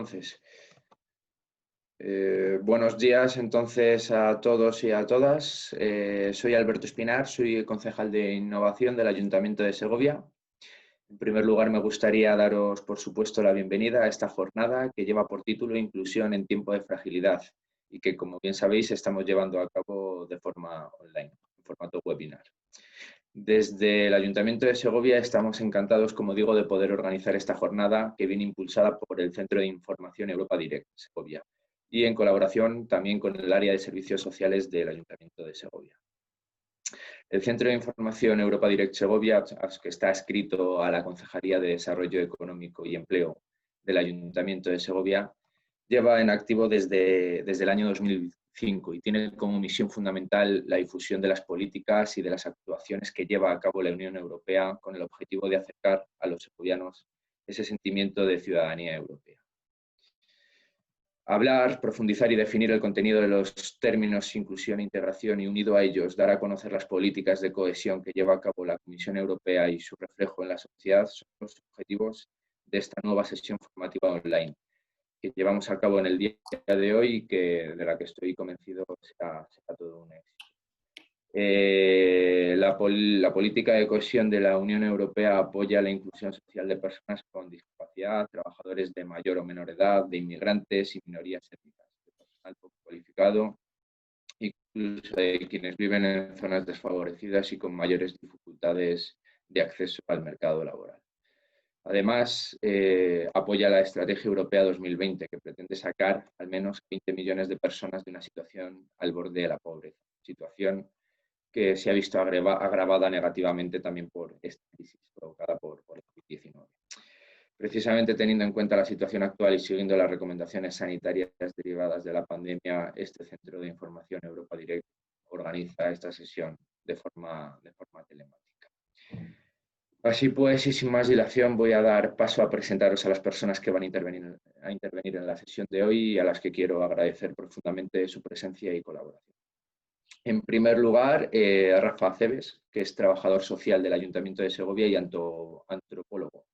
entonces. Buenos días entonces a todos y a todas. Soy Alberto Espinar, soy concejal de Innovación del Ayuntamiento de Segovia. En primer lugar, me gustaría daros, por supuesto, la bienvenida a esta jornada que lleva por título Inclusión en tiempo de fragilidad y que, como bien sabéis, estamos llevando a cabo de forma online, en formato webinar. Desde el Ayuntamiento de Segovia estamos encantados, como digo, de poder organizar esta jornada que viene impulsada por el Centro de Información Europa Direct Segovia y en colaboración también con el área de servicios sociales del Ayuntamiento de Segovia. El Centro de Información Europa Direct Segovia, que está adscrito a la Concejalía de Desarrollo Económico y Empleo del Ayuntamiento de Segovia, lleva en activo desde el año 2005 y tiene como misión fundamental la difusión de las políticas y de las actuaciones que lleva a cabo la Unión Europea con el objetivo de acercar a los segovianos ese sentimiento de ciudadanía europea. Hablar, profundizar y definir el contenido de los términos inclusión e integración y unido a ellos dar a conocer las políticas de cohesión que lleva a cabo la Comisión Europea y su reflejo en la sociedad son los objetivos de esta nueva sesión formativa online que llevamos a cabo en el día de hoy y de la que estoy convencido será todo un éxito. La política de cohesión de la Unión Europea apoya la inclusión social de personas con discapacidad, trabajadores de mayor o menor edad, de inmigrantes y minorías étnicas, de personal poco cualificado, incluso de quienes viven en zonas desfavorecidas y con mayores dificultades de acceso al mercado laboral. Además, apoya la Estrategia Europea 2020, que pretende sacar al menos 20 millones de personas de una situación al borde de la pobreza, situación que se ha visto agravada negativamente también por esta crisis provocada por el COVID-19. Precisamente teniendo en cuenta la situación actual y siguiendo las recomendaciones sanitarias derivadas de la pandemia, este Centro de Información Europa Direct organiza esta sesión de forma telemática. Así pues, y sin más dilación, voy a dar paso a presentaros a las personas que van a intervenir en la sesión de hoy y a las que quiero agradecer profundamente su presencia y colaboración. En primer lugar, a Rafa Aceves, que es trabajador social del Ayuntamiento de Segovia y antropólogo,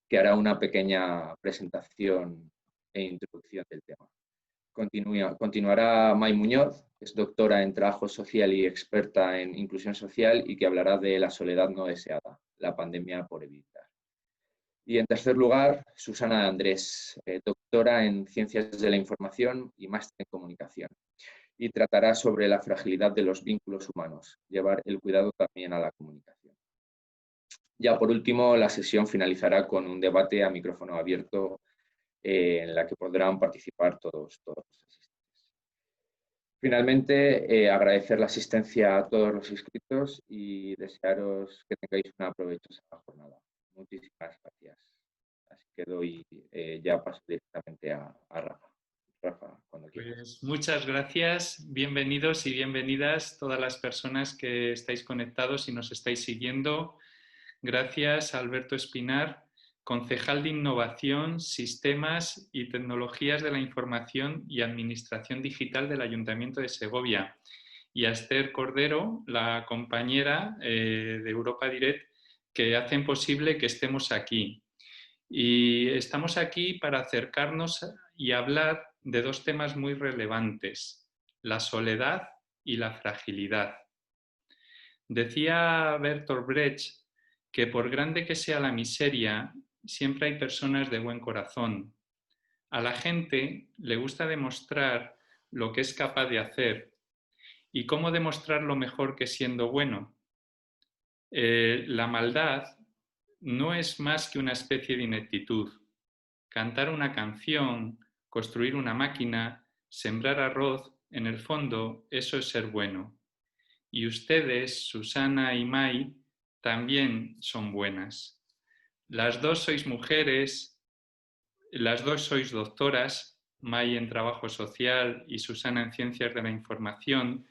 que hará una pequeña presentación e introducción del tema. Continuará May Muñoz, que es doctora en trabajo social y experta en inclusión social y que hablará de la soledad no deseada, la pandemia por evitar. Y en tercer lugar, Susana Andrés, doctora en Ciencias de la Información y máster en Comunicación, y tratará sobre la fragilidad de los vínculos humanos, llevar el cuidado también a la comunicación. Ya por último, la sesión finalizará con un debate a micrófono abierto en la que podrán participar todos los asistentes. Finalmente, agradecer la asistencia a todos los inscritos y desearos que tengáis una provechosa jornada. Muchísimas gracias. Así que doy ya paso directamente a Rafa. Rafa, cuando quieras. Pues muchas gracias, bienvenidos y bienvenidas todas las personas que estáis conectados y nos estáis siguiendo. Gracias, Alberto Espinar, concejal de Innovación, Sistemas y Tecnologías de la Información y Administración Digital del Ayuntamiento de Segovia. Y a Esther Cordero, la compañera de Europa Direct, que hacen posible que estemos aquí. Y estamos aquí para acercarnos y hablar de dos temas muy relevantes, la soledad y la fragilidad. Decía Bertolt Brecht que por grande que sea la miseria, siempre hay personas de buen corazón. A la gente le gusta demostrar lo que es capaz de hacer. ¿Y cómo demostrarlo mejor que siendo bueno? La maldad no es más que una especie de ineptitud. Cantar una canción, construir una máquina, sembrar arroz, en el fondo, eso es ser bueno. Y ustedes, Susana y May, también son buenas. Las dos sois mujeres, las dos sois doctoras, May en trabajo social y Susana en ciencias de la información,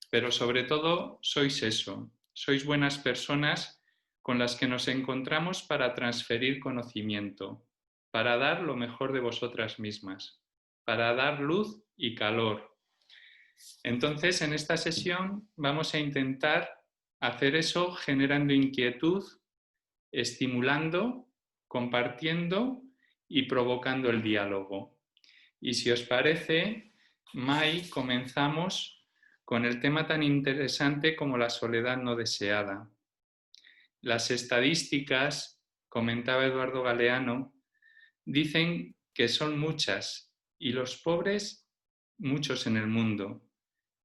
pero sobre todo sois eso, sois buenas personas con las que nos encontramos para transferir conocimiento, para dar lo mejor de vosotras mismas, para dar luz y calor. Entonces, en esta sesión vamos a intentar hacer eso generando inquietud, estimulando, compartiendo y provocando el diálogo. Y si os parece, Mai, comenzamos con el tema tan interesante como la soledad no deseada. Las estadísticas, comentaba Eduardo Galeano, dicen que son muchas y los pobres, muchos en el mundo.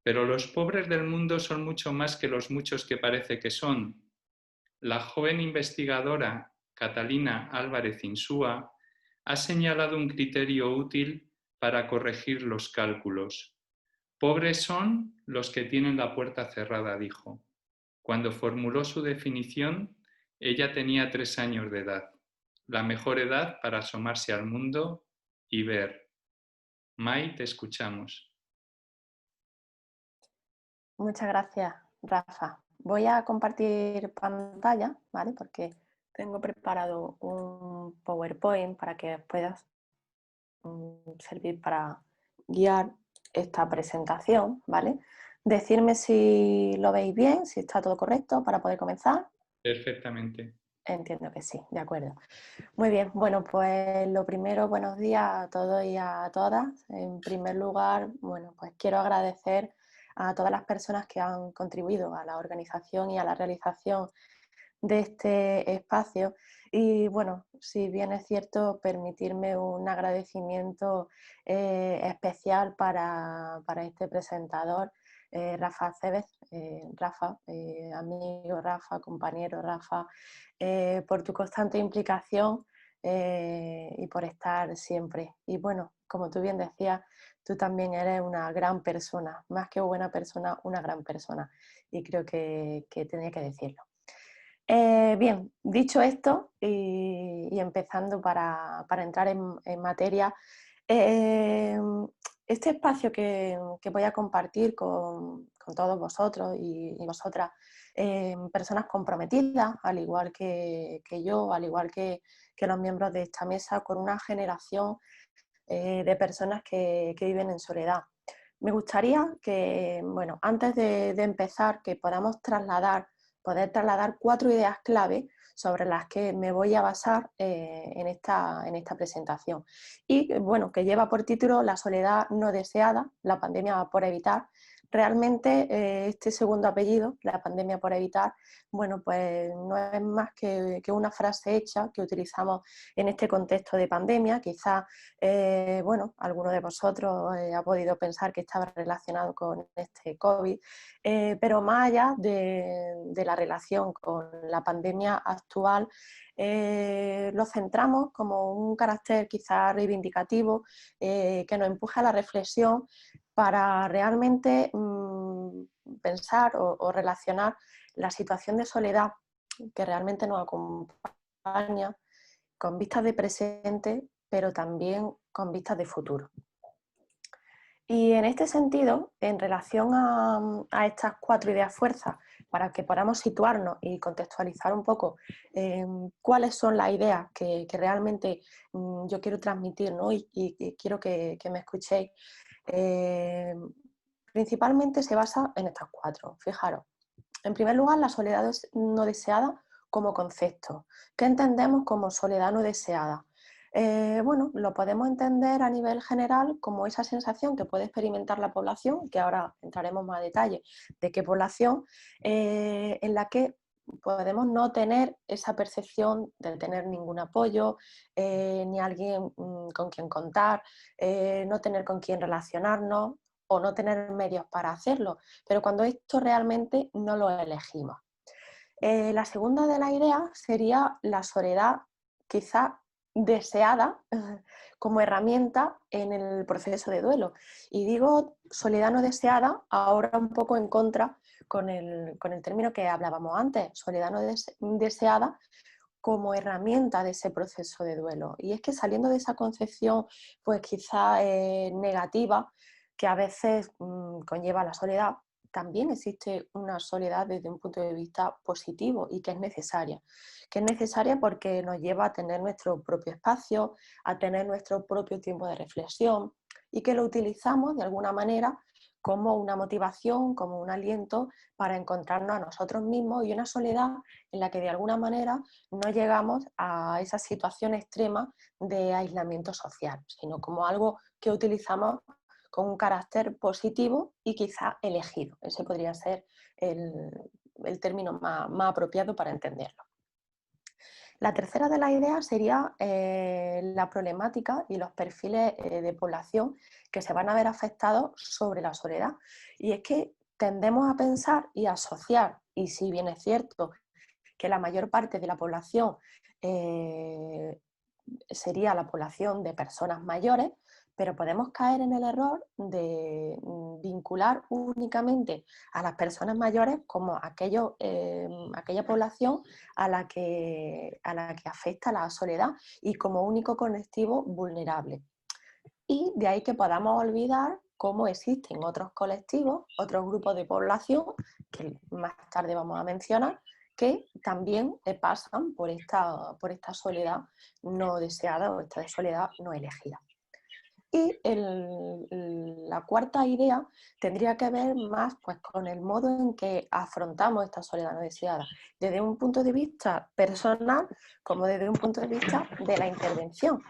Pero los pobres del mundo son mucho más que los muchos que parece que son. La joven investigadora Catalina Álvarez Insúa ha señalado un criterio útil para corregir los cálculos. Pobres son los que tienen la puerta cerrada, dijo. Cuando formuló su definición, ella tenía 3 años de edad, la mejor edad para asomarse al mundo y ver. Mai, te escuchamos. Muchas gracias, Rafa. Voy a compartir pantalla, ¿vale? Porque tengo preparado un PowerPoint para que puedas servir para guiar esta presentación, ¿vale? Decirme si lo veis bien, si está todo correcto para poder comenzar. Perfectamente. Entiendo que sí, de acuerdo. Muy bien, bueno, pues lo primero, buenos días a todos y a todas. En primer lugar, bueno, pues quiero agradecer a todas las personas que han contribuido a la organización y a la realización de este espacio. Y bueno, si bien es cierto, permitirme un agradecimiento especial para este presentador, Rafa Cebes, Rafa, amigo Rafa, compañero Rafa, por tu constante implicación y por estar siempre. Y bueno, como tú bien decías, tú también eres una gran persona, más que buena persona, una gran persona. Y creo que tenía que decirlo. Bien, dicho esto y empezando para entrar en materia, este espacio que voy a compartir con todos vosotros y vosotras, personas comprometidas, al igual que yo, al igual que los miembros de esta mesa, con una generación de personas que viven en soledad. Me gustaría que, bueno, antes de empezar, que podamos poder trasladar 4 ideas clave sobre las que me voy a basar en esta presentación. Y bueno, que lleva por título La soledad no deseada, la pandemia por evitar. Realmente este segundo apellido, la pandemia por evitar, bueno, pues no es más que una frase hecha que utilizamos en este contexto de pandemia. Quizás, bueno, alguno de vosotros ha podido pensar que estaba relacionado con este COVID, pero más allá de la relación con la pandemia actual, lo centramos como un carácter quizás reivindicativo que nos empuja a la reflexión para realmente pensar o relacionar la situación de soledad que realmente nos acompaña con vistas de presente, pero también con vistas de futuro. Y en este sentido, en relación a estas 4 ideas fuerzas, para que podamos situarnos y contextualizar un poco cuáles son las ideas que realmente yo quiero transmitir, ¿no? y quiero que me escuchéis, principalmente se basa en estas 4. Fijaros, en primer lugar, la soledad no deseada como concepto. ¿Qué entendemos como soledad no deseada? Bueno, lo podemos entender a nivel general como esa sensación que puede experimentar la población, que ahora entraremos más a detalle de qué población, en la que podemos no tener esa percepción de tener ningún apoyo, ni alguien con quien contar, no tener con quien relacionarnos o no tener medios para hacerlo, pero cuando esto realmente no lo elegimos. La segunda de las ideas sería la soledad quizá deseada como herramienta en el proceso de duelo. Y digo soledad no deseada ahora un poco en contra con el término que hablábamos antes, soledad no deseada como herramienta de ese proceso de duelo. Y es que saliendo de esa concepción pues quizá negativa que a veces conlleva la soledad, también existe una soledad desde un punto de vista positivo y que es necesaria. Que es necesaria porque nos lleva a tener nuestro propio espacio, a tener nuestro propio tiempo de reflexión y que lo utilizamos de alguna manera como una motivación, como un aliento para encontrarnos a nosotros mismos, y una soledad en la que de alguna manera no llegamos a esa situación extrema de aislamiento social, sino como algo que utilizamos con un carácter positivo y quizá elegido. Ese podría ser el término más apropiado para entenderlo. La tercera de las ideas sería la problemática y los perfiles de población que se van a ver afectados sobre la soledad. Y es que tendemos a pensar y a asociar, y si bien es cierto que la mayor parte de la población sería la población de personas mayores, pero podemos caer en el error de vincular únicamente a las personas mayores como aquella población a la que afecta la soledad y como único colectivo vulnerable. Y de ahí que podamos olvidar cómo existen otros colectivos, otros grupos de población, que más tarde vamos a mencionar, que también pasan por esta soledad no deseada o esta soledad no elegida. Y la cuarta idea tendría que ver más pues, con el modo en que afrontamos esta soledad no deseada, desde un punto de vista personal como desde un punto de vista de la intervención.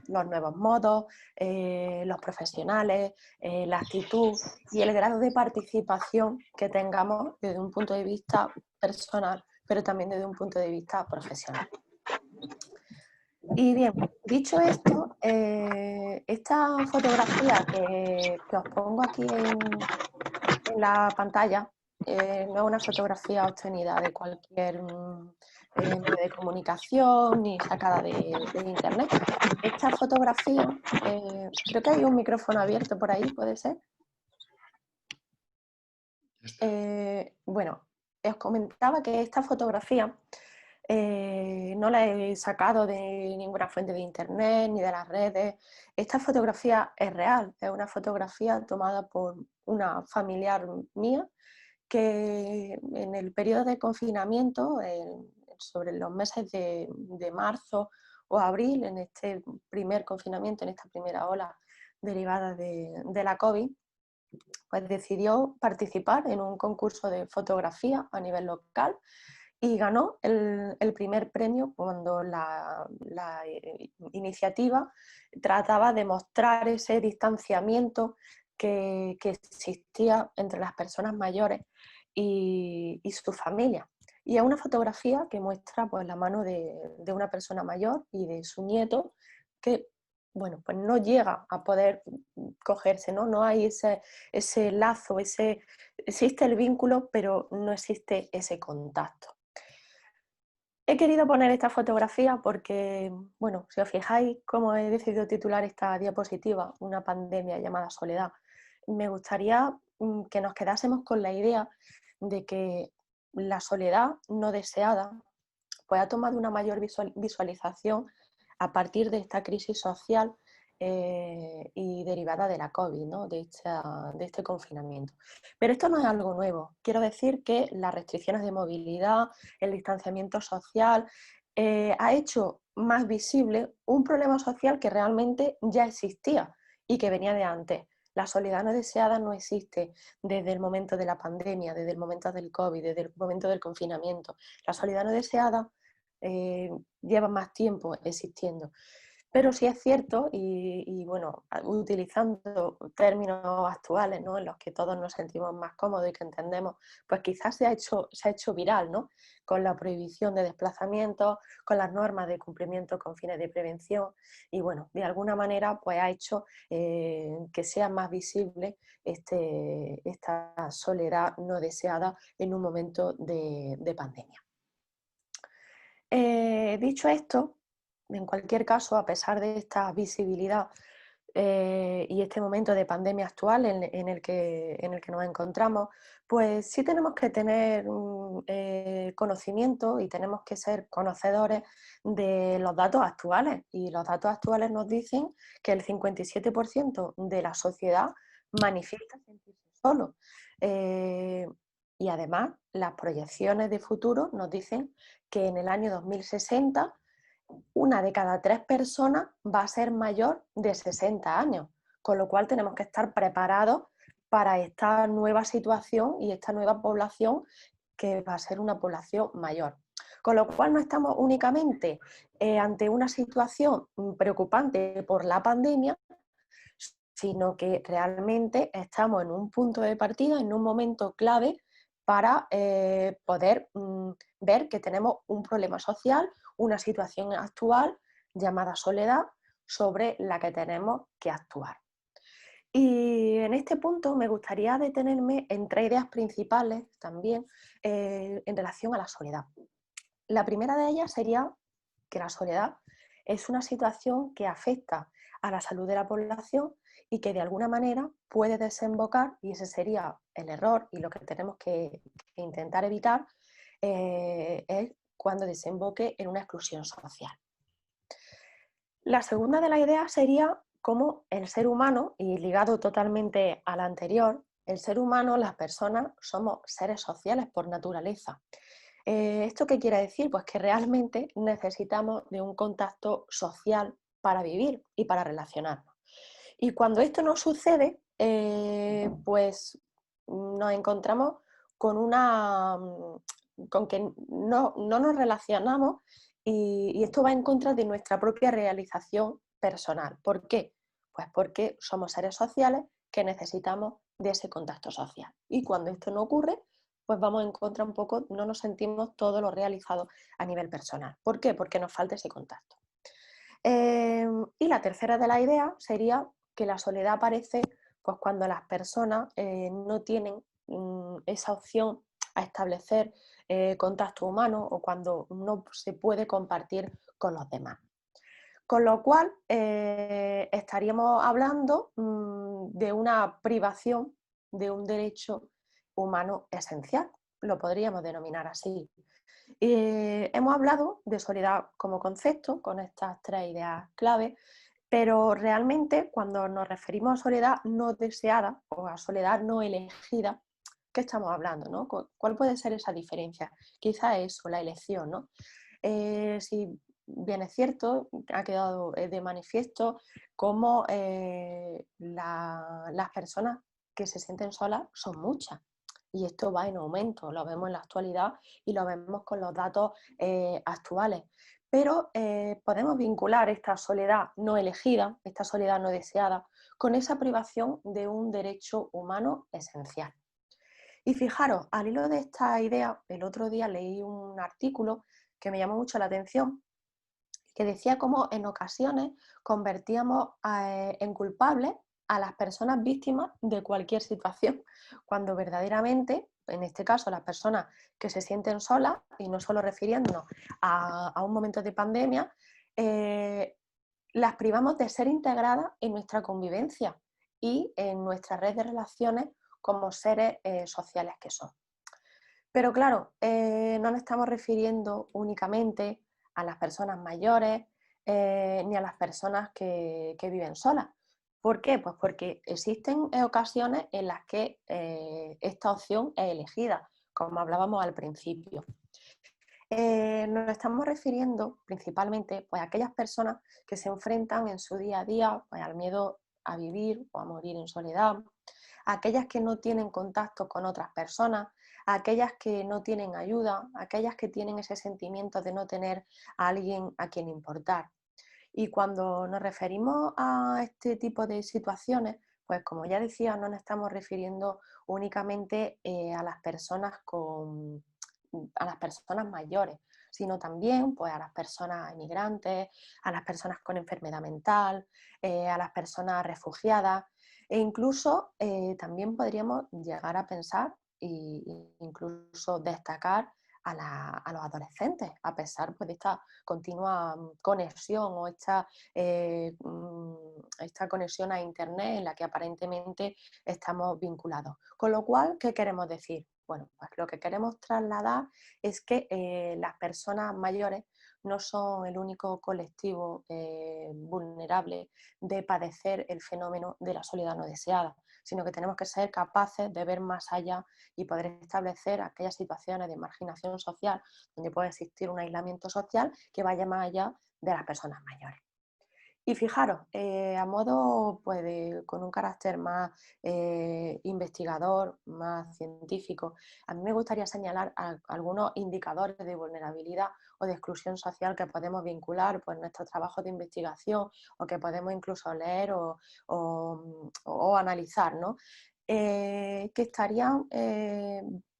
Los nuevos modos, los profesionales, la actitud y el grado de participación que tengamos desde un punto de vista personal, pero también desde un punto de vista profesional. Y bien, dicho esto, esta fotografía que os pongo aquí en la pantalla no es una fotografía obtenida de cualquier medio de comunicación ni sacada de internet. Esta fotografía, creo que hay un micrófono abierto por ahí, ¿puede ser? Bueno, os comentaba que esta fotografía no la he sacado de ninguna fuente de internet ni de las redes. Esta fotografía es real, es una fotografía tomada por una familiar mía que en el periodo de confinamiento, sobre los meses de marzo o abril, en este primer confinamiento, en esta primera ola derivada de la COVID, pues decidió participar en un concurso de fotografía a nivel local y ganó el primer premio cuando la iniciativa trataba de mostrar ese distanciamiento que existía entre las personas mayores y su familia. Y es una fotografía que muestra pues, la mano de una persona mayor y de su nieto que bueno, pues no llega a poder cogerse, ¿no? No hay ese lazo, existe el vínculo, pero no existe ese contacto. He querido poner esta fotografía porque, bueno, si os fijáis cómo he decidido titular esta diapositiva, una pandemia llamada soledad, me gustaría que nos quedásemos con la idea de que la soledad no deseada pues ha tomado una mayor visualización a partir de esta crisis social y derivada de la COVID, ¿no? de este confinamiento. Pero esto no es algo nuevo. Quiero decir que las restricciones de movilidad, el distanciamiento social, ha hecho más visible un problema social que realmente ya existía y que venía de antes. La soledad no deseada no existe desde el momento de la pandemia, desde el momento del COVID, desde el momento del confinamiento. La soledad no deseada lleva más tiempo existiendo. Pero sí es cierto, y bueno, utilizando términos actuales, ¿no? En los que todos nos sentimos más cómodos y que entendemos, pues quizás se ha hecho viral, ¿no? Con la prohibición de desplazamientos, con las normas de cumplimiento con fines de prevención, y bueno, de alguna manera pues ha hecho que sea más visible esta soledad no deseada en un momento de pandemia. Dicho esto, en cualquier caso, a pesar de esta visibilidad y este momento de pandemia actual en el que nos encontramos, pues sí tenemos que tener conocimiento y tenemos que ser conocedores de los datos actuales. Y los datos actuales nos dicen que el 57% de la sociedad manifiesta sentirse solo. Y además, las proyecciones de futuro nos dicen que en el año 2060 una de cada 3 personas va a ser mayor de 60 años, con lo cual tenemos que estar preparados para esta nueva situación y esta nueva población que va a ser una población mayor. Con lo cual no estamos únicamente ante una situación preocupante por la pandemia, sino que realmente estamos en un punto de partida, en un momento clave para poder ver que tenemos un problema social, una situación actual llamada soledad, sobre la que tenemos que actuar. Y en este punto me gustaría detenerme en 3 ideas principales también en relación a la soledad. La primera de ellas sería que la soledad es una situación que afecta a la salud de la población y que de alguna manera puede desembocar, y ese sería el error y lo que tenemos que intentar evitar, es cuando desemboque en una exclusión social. La segunda de las ideas sería cómo el ser humano, y ligado totalmente a la anterior, el ser humano, las personas, somos seres sociales por naturaleza. ¿Esto qué quiere decir? Pues que realmente necesitamos de un contacto social para vivir y para relacionarnos. Y cuando esto no sucede, pues nos encontramos con con que no nos relacionamos y esto va en contra de nuestra propia realización personal. ¿Por qué? Pues porque somos seres sociales que necesitamos de ese contacto social. Y cuando esto no ocurre, pues vamos en contra un poco, no nos sentimos todo lo realizado a nivel personal. ¿Por qué? Porque nos falta ese contacto. Y la tercera de la idea sería que la soledad aparece pues, cuando las personas no tienen esa opción a establecer contacto humano o cuando no se puede compartir con los demás. Con lo cual, estaríamos hablando de una privación de un derecho humano esencial, lo podríamos denominar así. Hemos hablado de soledad como concepto, con estas 3 ideas clave, pero realmente cuando nos referimos a soledad no deseada o a soledad no elegida, ¿qué estamos hablando? ¿No? ¿Cuál puede ser esa diferencia? Quizá eso, la elección, ¿no? Si bien es cierto, ha quedado de manifiesto cómo las personas que se sienten solas son muchas. Y esto va en aumento, lo vemos en la actualidad y lo vemos con los datos actuales. Pero podemos vincular esta soledad no elegida, esta soledad no deseada, con esa privación de un derecho humano esencial. Y fijaros, al hilo de esta idea, el otro día leí un artículo que me llamó mucho la atención, que decía cómo en ocasiones convertíamos en culpables a las personas víctimas de cualquier situación, cuando verdaderamente, en este caso, las personas que se sienten solas, y no solo refiriéndonos a un momento de pandemia, las privamos de ser integradas en nuestra convivencia y en nuestra red de relaciones como seres sociales que son. Pero claro, no nos estamos refiriendo únicamente a las personas mayores ni a las personas que viven solas. ¿Por qué? Pues porque existen ocasiones en las que esta opción es elegida, como hablábamos al principio. Nos estamos refiriendo principalmente pues, a aquellas personas que se enfrentan en su día a día pues, al miedo a vivir o a morir en soledad, a aquellas que no tienen contacto con otras personas, a aquellas que no tienen ayuda, a aquellas que tienen ese sentimiento de no tener a alguien a quien importar. Y cuando nos referimos a este tipo de situaciones, pues como ya decía, no nos estamos refiriendo únicamente a las personas a las personas mayores, sino también pues, a las personas inmigrantes, a las personas con enfermedad mental, a las personas refugiadas e incluso también podríamos llegar a pensar e incluso destacar a los adolescentes, a pesar pues, de esta continua conexión o esta conexión a Internet en la que aparentemente estamos vinculados. Con lo cual, ¿qué queremos decir? Bueno, pues lo que queremos trasladar es que las personas mayores no son el único colectivo vulnerable de padecer el fenómeno de la soledad no deseada, sino que tenemos que ser capaces de ver más allá y poder establecer aquellas situaciones de marginación social donde puede existir un aislamiento social que vaya más allá de las personas mayores. Y fijaros, a modo pues, con un carácter más investigador, más científico, a mí me gustaría señalar algunos indicadores de vulnerabilidad o de exclusión social que podemos vincular pues, nuestros trabajos de investigación o que podemos incluso leer o analizar, ¿no? Que estarían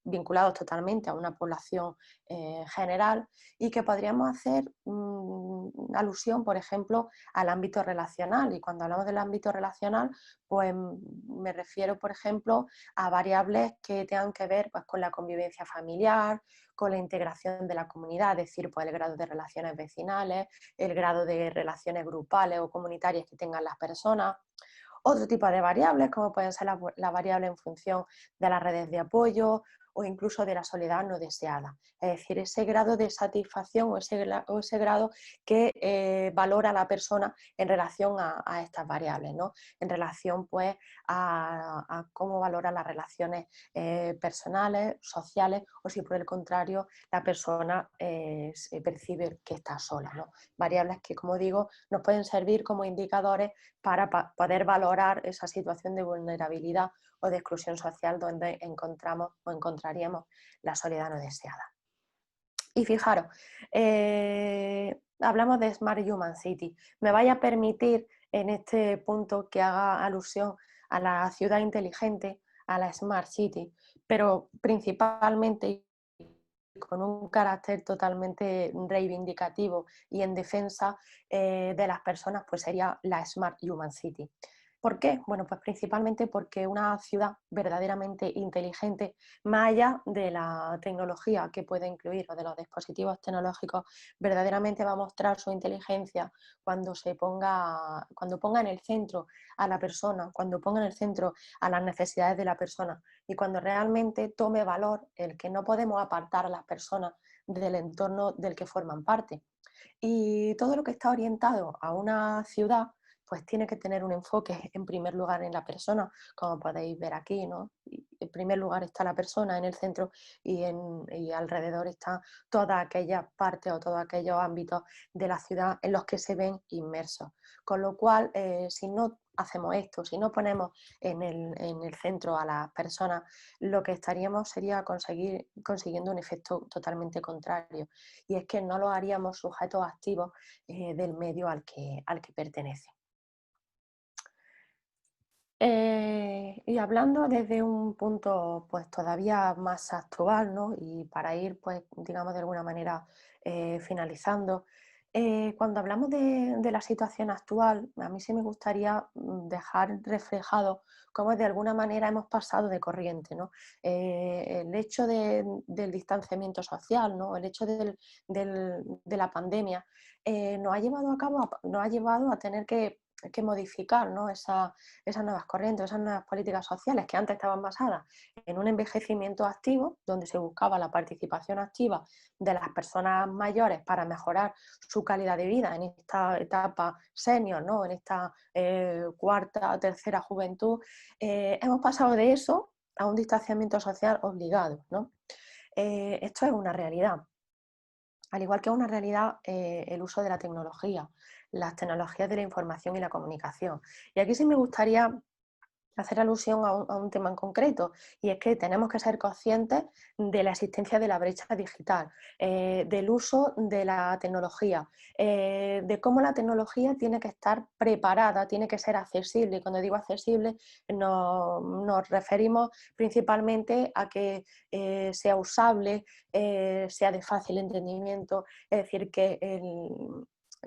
vinculados totalmente a una población general y que podríamos hacer alusión, por ejemplo, al ámbito relacional. Y cuando hablamos del ámbito relacional, pues me refiero, por ejemplo, a variables que tengan que ver pues, con la convivencia familiar, con la integración de la comunidad, es decir, pues, el grado de relaciones vecinales, el grado de relaciones grupales o comunitarias que tengan las personas. Otro tipo de variables, como pueden ser las variables en función de las redes de apoyo o incluso de la soledad no deseada. Es decir, ese grado de satisfacción o ese grado que valora la persona en relación a estas variables, ¿no? En relación pues, a cómo valora las relaciones personales, sociales, o si por el contrario la persona se percibe que está sola, ¿no? Variables que, como digo, nos pueden servir como indicadores para poder valorar esa situación de vulnerabilidad o de exclusión social donde encontramos o encontraríamos la soledad no deseada. Y fijaros, hablamos de Smart Human City. Me vaya a permitir en este punto que haga alusión a la ciudad inteligente, a la Smart City, pero principalmente con un carácter totalmente reivindicativo y en defensa de las personas, pues sería la Smart Human City. ¿Por qué? Bueno, pues principalmente porque una ciudad verdaderamente inteligente, más allá de la tecnología que puede incluir o de los dispositivos tecnológicos, verdaderamente va a mostrar su inteligencia cuando ponga en el centro a la persona, cuando ponga en el centro a las necesidades de la persona y cuando realmente tome valor el que no podemos apartar a las personas del entorno del que forman parte. Y todo lo que está orientado a una ciudad pues tiene que tener un enfoque en primer lugar en la persona, como podéis ver aquí, ¿no? En primer lugar está la persona en el centro y alrededor están todas aquellas partes o todos aquellos ámbitos de la ciudad en los que se ven inmersos. Con lo cual, si no hacemos esto, si no ponemos en el centro a las personas, lo que estaríamos sería consiguiendo un efecto totalmente contrario, y es que no lo haríamos sujetos activos del medio al que pertenece. Y hablando desde un punto pues todavía más actual, ¿no? Y para ir pues digamos de alguna manera finalizando, cuando hablamos de la situación actual, a mí sí me gustaría dejar reflejado cómo de alguna manera hemos pasado de corriente, ¿no? El hecho del distanciamiento social, ¿no? El hecho de la pandemia nos ha llevado a tener que modificar, ¿no? Esas nuevas corrientes, esas nuevas políticas sociales que antes estaban basadas en un envejecimiento activo, donde se buscaba la participación activa de las personas mayores para mejorar su calidad de vida en esta etapa senior, ¿no? En esta cuarta, tercera juventud. Hemos pasado de eso a un distanciamiento social obligado, ¿no? Esto es una realidad. Al igual que es una realidad el uso de la tecnología, las tecnologías de la información y la comunicación. Y aquí sí me gustaría hacer alusión a un tema en concreto, y es que tenemos que ser conscientes de la existencia de la brecha digital, del uso de la tecnología, de cómo la tecnología tiene que estar preparada, tiene que ser accesible. Y cuando digo accesible nos referimos principalmente a que sea usable, sea de fácil entendimiento, es decir, que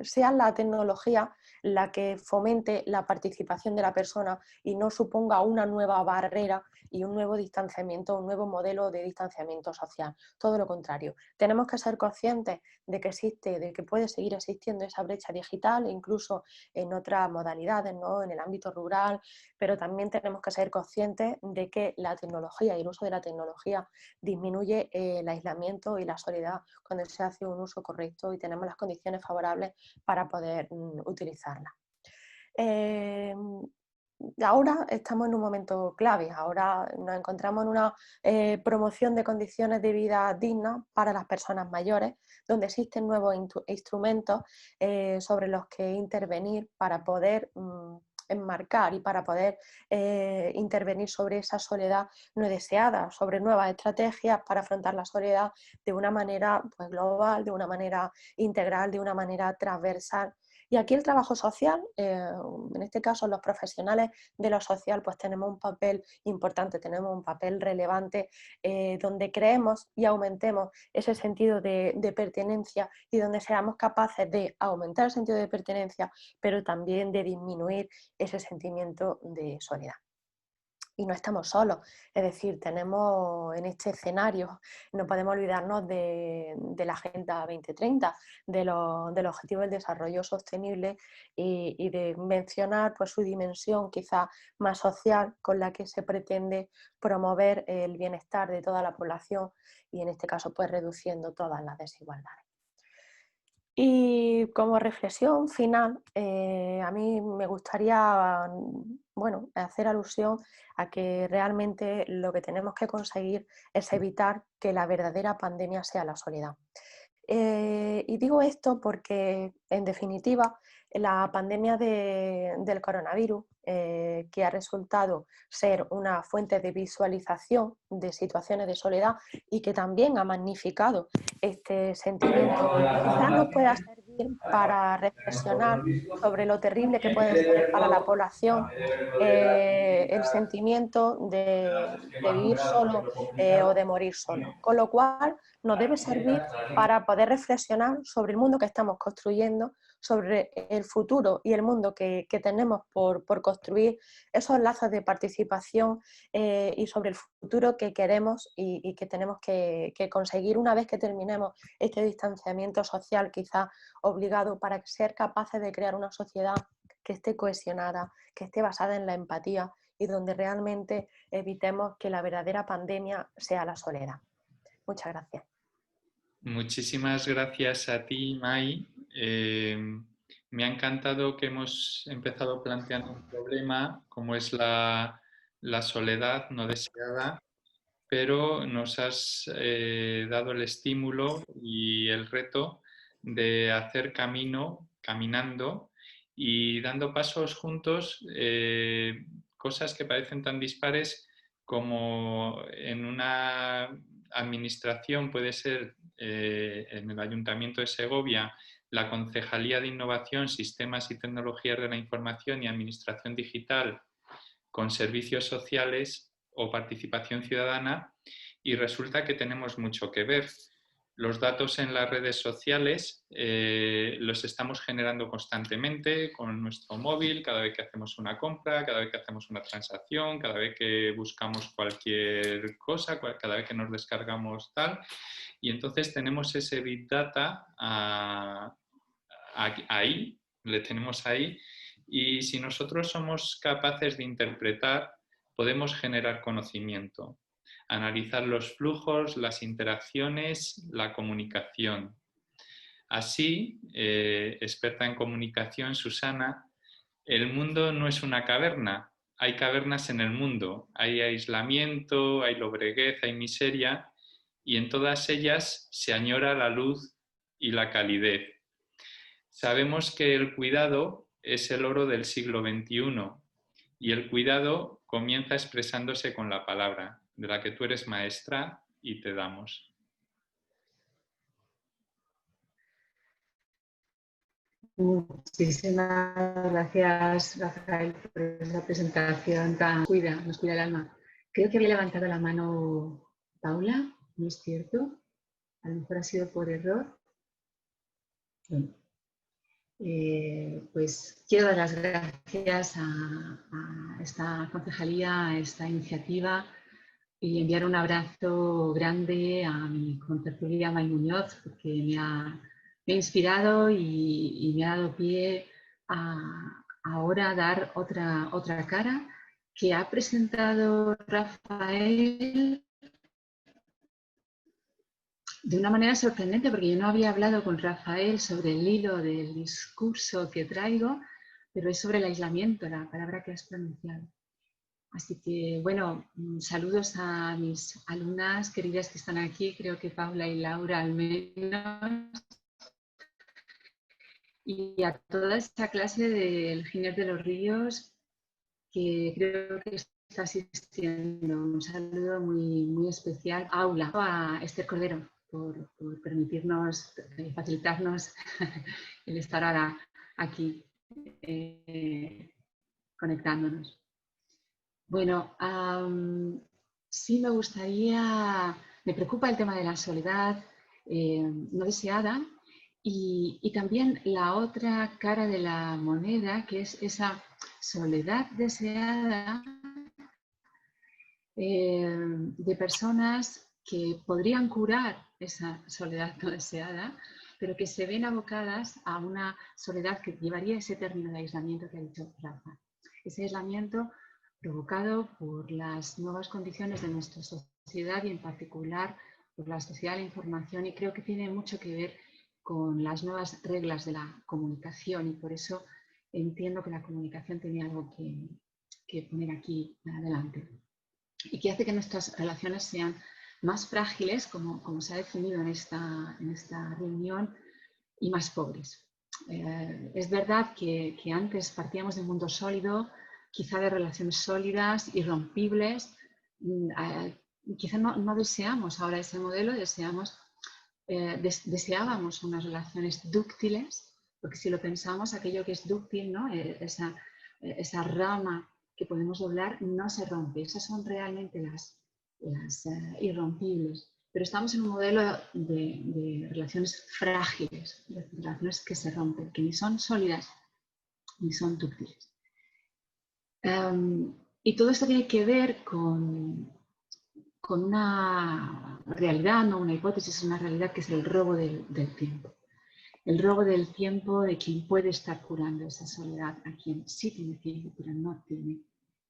sea la tecnología la que fomente la participación de la persona y no suponga una nueva barrera y un nuevo distanciamiento, un nuevo modelo de distanciamiento social. Todo lo contrario. Tenemos que ser conscientes de que existe, de que puede seguir existiendo esa brecha digital, incluso en otras modalidades, ¿no? En el ámbito rural, pero también tenemos que ser conscientes de que la tecnología y el uso de la tecnología disminuye el aislamiento y la soledad cuando se hace un uso correcto y tenemos las condiciones favorables para poder utilizarla. ahora estamos en un momento clave, ahora nos encontramos en una promoción de condiciones de vida dignas para las personas mayores, donde existen nuevos instrumentos sobre los que intervenir para poder enmarcar y para poder intervenir sobre esa soledad no deseada, sobre nuevas estrategias para afrontar la soledad de una manera pues, global, de una manera integral, de una manera transversal. Y aquí el trabajo social, en este caso los profesionales de lo social, pues tenemos un papel importante, tenemos un papel relevante donde creemos y aumentemos ese sentido de pertenencia y donde seamos capaces de aumentar el sentido de pertenencia, pero también de disminuir ese sentimiento de soledad. Y no estamos solos, es decir, tenemos en este escenario, no podemos olvidarnos de la Agenda 2030, de los Objetivos del Desarrollo Sostenible y de mencionar pues, su dimensión quizá más social con la que se pretende promover el bienestar de toda la población y en este caso pues reduciendo todas las desigualdades. Y como reflexión final, a mí me gustaría hacer alusión a que realmente lo que tenemos que conseguir es evitar que la verdadera pandemia sea la soledad. Y digo esto porque, en definitiva, la pandemia del coronavirus, que ha resultado ser una fuente de visualización de situaciones de soledad y que también ha magnificado este sentimiento, quizás nos pueda servir para reflexionar sobre lo terrible que puede ser para la población el sentimiento de vivir solo o de morir solo. Con lo cual, nos debe servir para poder reflexionar sobre el mundo que estamos construyendo, sobre el futuro y el mundo que tenemos por construir, esos lazos de participación y sobre el futuro que queremos y que tenemos que conseguir una vez que terminemos este distanciamiento social quizá obligado para ser capaces de crear una sociedad que esté cohesionada, que esté basada en la empatía y donde realmente evitemos que la verdadera pandemia sea la soledad. Muchas gracias. Muchísimas gracias a ti, Mai. Me ha encantado que hemos empezado planteando un problema como es la soledad no deseada, pero nos has dado el estímulo y el reto de hacer camino, caminando y dando pasos juntos, cosas que parecen tan dispares como en una administración puede ser en el Ayuntamiento de Segovia la Concejalía de Innovación, Sistemas y Tecnologías de la Información y Administración Digital con servicios sociales o participación ciudadana, y resulta que tenemos mucho que ver. Los datos en las redes sociales los estamos generando constantemente con nuestro móvil, cada vez que hacemos una compra, cada vez que hacemos una transacción, cada vez que buscamos cualquier cosa, cada vez que nos descargamos tal. Y entonces tenemos ese Big Data ahí, le tenemos ahí, y si nosotros somos capaces de interpretar, podemos generar conocimiento, analizar los flujos, las interacciones, la comunicación. Así, experta en comunicación, Susana, el mundo no es una caverna, hay cavernas en el mundo, hay aislamiento, hay lobreguez, hay miseria, y en todas ellas se añora la luz y la calidez. Sabemos que el cuidado es el oro del siglo XXI y el cuidado comienza expresándose con la palabra, de la que tú eres maestra y te damos. Muchísimas gracias, Rafael, por esa presentación tan nos cuida el alma. Creo que había levantado la mano Paula, ¿no es cierto? A lo mejor ha sido por error. Bueno, pues quiero dar las gracias a esta concejalía, a esta iniciativa y enviar un abrazo grande a mi contertulia Mai Muñoz, porque me ha inspirado y me ha dado pie a ahora dar otra cara que ha presentado Rafael de una manera sorprendente, porque yo no había hablado con Rafael sobre el hilo del discurso que traigo, pero es sobre el aislamiento, la palabra que has pronunciado. Así que, bueno, saludos a mis alumnas queridas que están aquí, creo que Paula y Laura al menos, y a toda esta clase del Giner de los Ríos que creo que está asistiendo. Un saludo muy, muy especial a Esther Cordero por permitirnos, facilitarnos el estar ahora aquí conectándonos. Bueno, sí me gustaría, me preocupa el tema de la soledad no deseada y también la otra cara de la moneda, que es esa soledad deseada de personas que podrían curar esa soledad no deseada, pero que se ven abocadas a una soledad que llevaría ese término de aislamiento que ha dicho Rafa. Ese aislamiento provocado por las nuevas condiciones de nuestra sociedad y en particular por la sociedad de la información, y creo que tiene mucho que ver con las nuevas reglas de la comunicación, y por eso entiendo que la comunicación tenía algo que poner aquí adelante y que hace que nuestras relaciones sean más frágiles, como se ha definido en esta reunión, y más pobres. Es verdad que antes partíamos de un mundo sólido, quizá de relaciones sólidas, irrompibles. Quizá no deseamos ahora ese modelo, deseábamos unas relaciones dúctiles, porque si lo pensamos, aquello que es dúctil, ¿no? esa rama que podemos doblar no se rompe. Esas son realmente las irrompibles. Pero estamos en un modelo de relaciones frágiles, de relaciones que se rompen, que ni son sólidas ni son dúctiles. Y todo esto tiene que ver con una realidad, no una hipótesis, una realidad que es el robo del tiempo. El robo del tiempo de quien puede estar curando esa soledad, a quien sí tiene tiempo, pero no tiene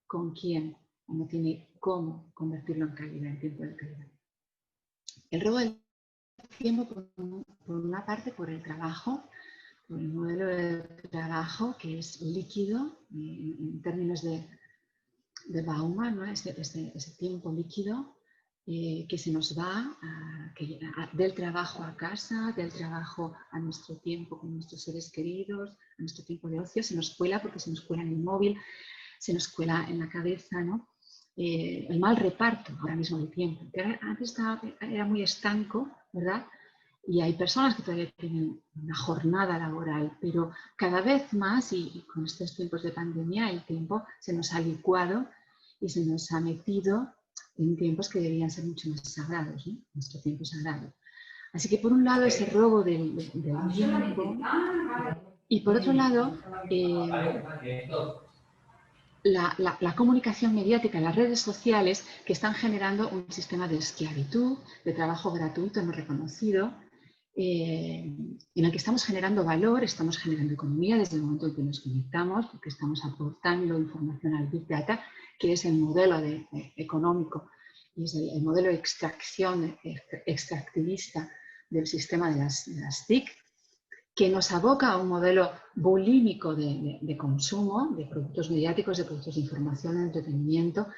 con quién, o no tiene cómo convertirlo en calidad, en tiempo de calidad. El robo del tiempo, por una parte, por el trabajo, por el modelo de trabajo que es líquido, en términos de Bauman, ¿no? ese tiempo líquido que se nos va del trabajo a casa, del trabajo a nuestro tiempo con nuestros seres queridos, a nuestro tiempo de ocio, se nos cuela porque se nos cuela en el móvil, se nos cuela en la cabeza, ¿no? El mal reparto ahora mismo del tiempo, que antes era muy estanco, ¿verdad? Y hay personas que todavía tienen una jornada laboral, pero cada vez más, y con estos tiempos de pandemia, el tiempo se nos ha licuado y se nos ha metido en tiempos que deberían ser mucho más sagrados, ¿no? Nuestro tiempo sagrado. Así que por un lado ese robo del tiempo y por otro lado la comunicación mediática, las redes sociales que están generando un sistema de esclavitud, de trabajo gratuito no reconocido, en el que estamos generando valor, estamos generando economía desde el momento en que nos conectamos, porque estamos aportando información al Big Data, que es el modelo económico y es el modelo de extracción extractivista del sistema de las TIC, que nos aboca a un modelo bulímico de consumo, de productos mediáticos, de productos de información, de entretenimiento,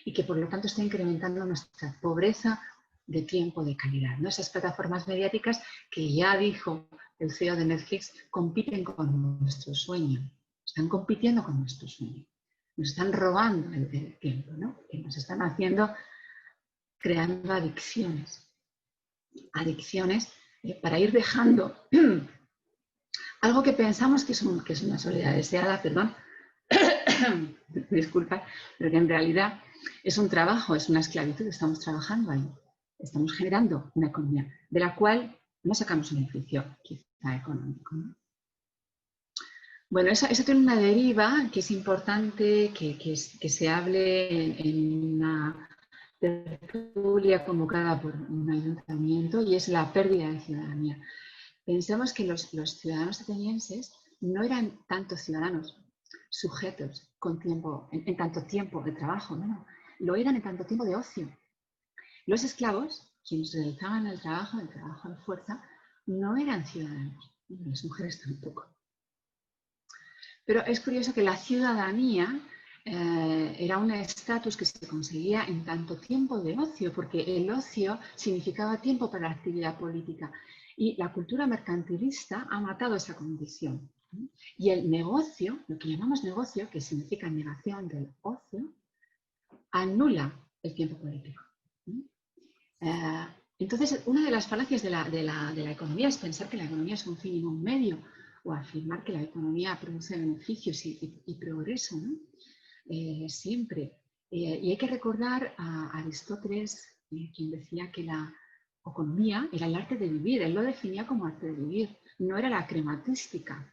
y que por lo tanto está incrementando nuestra pobreza de tiempo de calidad, ¿no? Esas plataformas mediáticas que ya dijo el CEO de Netflix compiten con nuestro sueño, están compitiendo con nuestro sueño, nos están robando el tiempo, ¿no? Que nos están haciendo, creando adicciones para ir dejando algo que pensamos que es una soledad deseada, perdón, disculpa, pero que en realidad es un trabajo, es una esclavitud, estamos trabajando ahí. Estamos generando una economía de la cual no sacamos un beneficio, quizá económico, ¿no? Bueno, eso tiene una deriva que es importante que se hable en una tertulia convocada por un ayuntamiento, y es la pérdida de ciudadanía. Pensemos que los ciudadanos atenienses no eran tanto ciudadanos sujetos con tiempo, en tanto tiempo de trabajo, no, lo eran en tanto tiempo de ocio. Los esclavos, quienes realizaban el trabajo de fuerza, no eran ciudadanos, las mujeres tampoco. Pero es curioso que la ciudadanía era un estatus que se conseguía en tanto tiempo de ocio, porque el ocio significaba tiempo para la actividad política. Y la cultura mercantilista ha matado esa condición. Y el negocio, lo que llamamos negocio, que significa negación del ocio, anula el tiempo político. Entonces, una de las falacias de la economía es pensar que la economía es un fin y no un medio, o afirmar que la economía produce beneficios y progreso, ¿no? Siempre. Y hay que recordar a Aristóteles, quien decía que la economía era el arte de vivir. Él lo definía como arte de vivir. No era la crematística,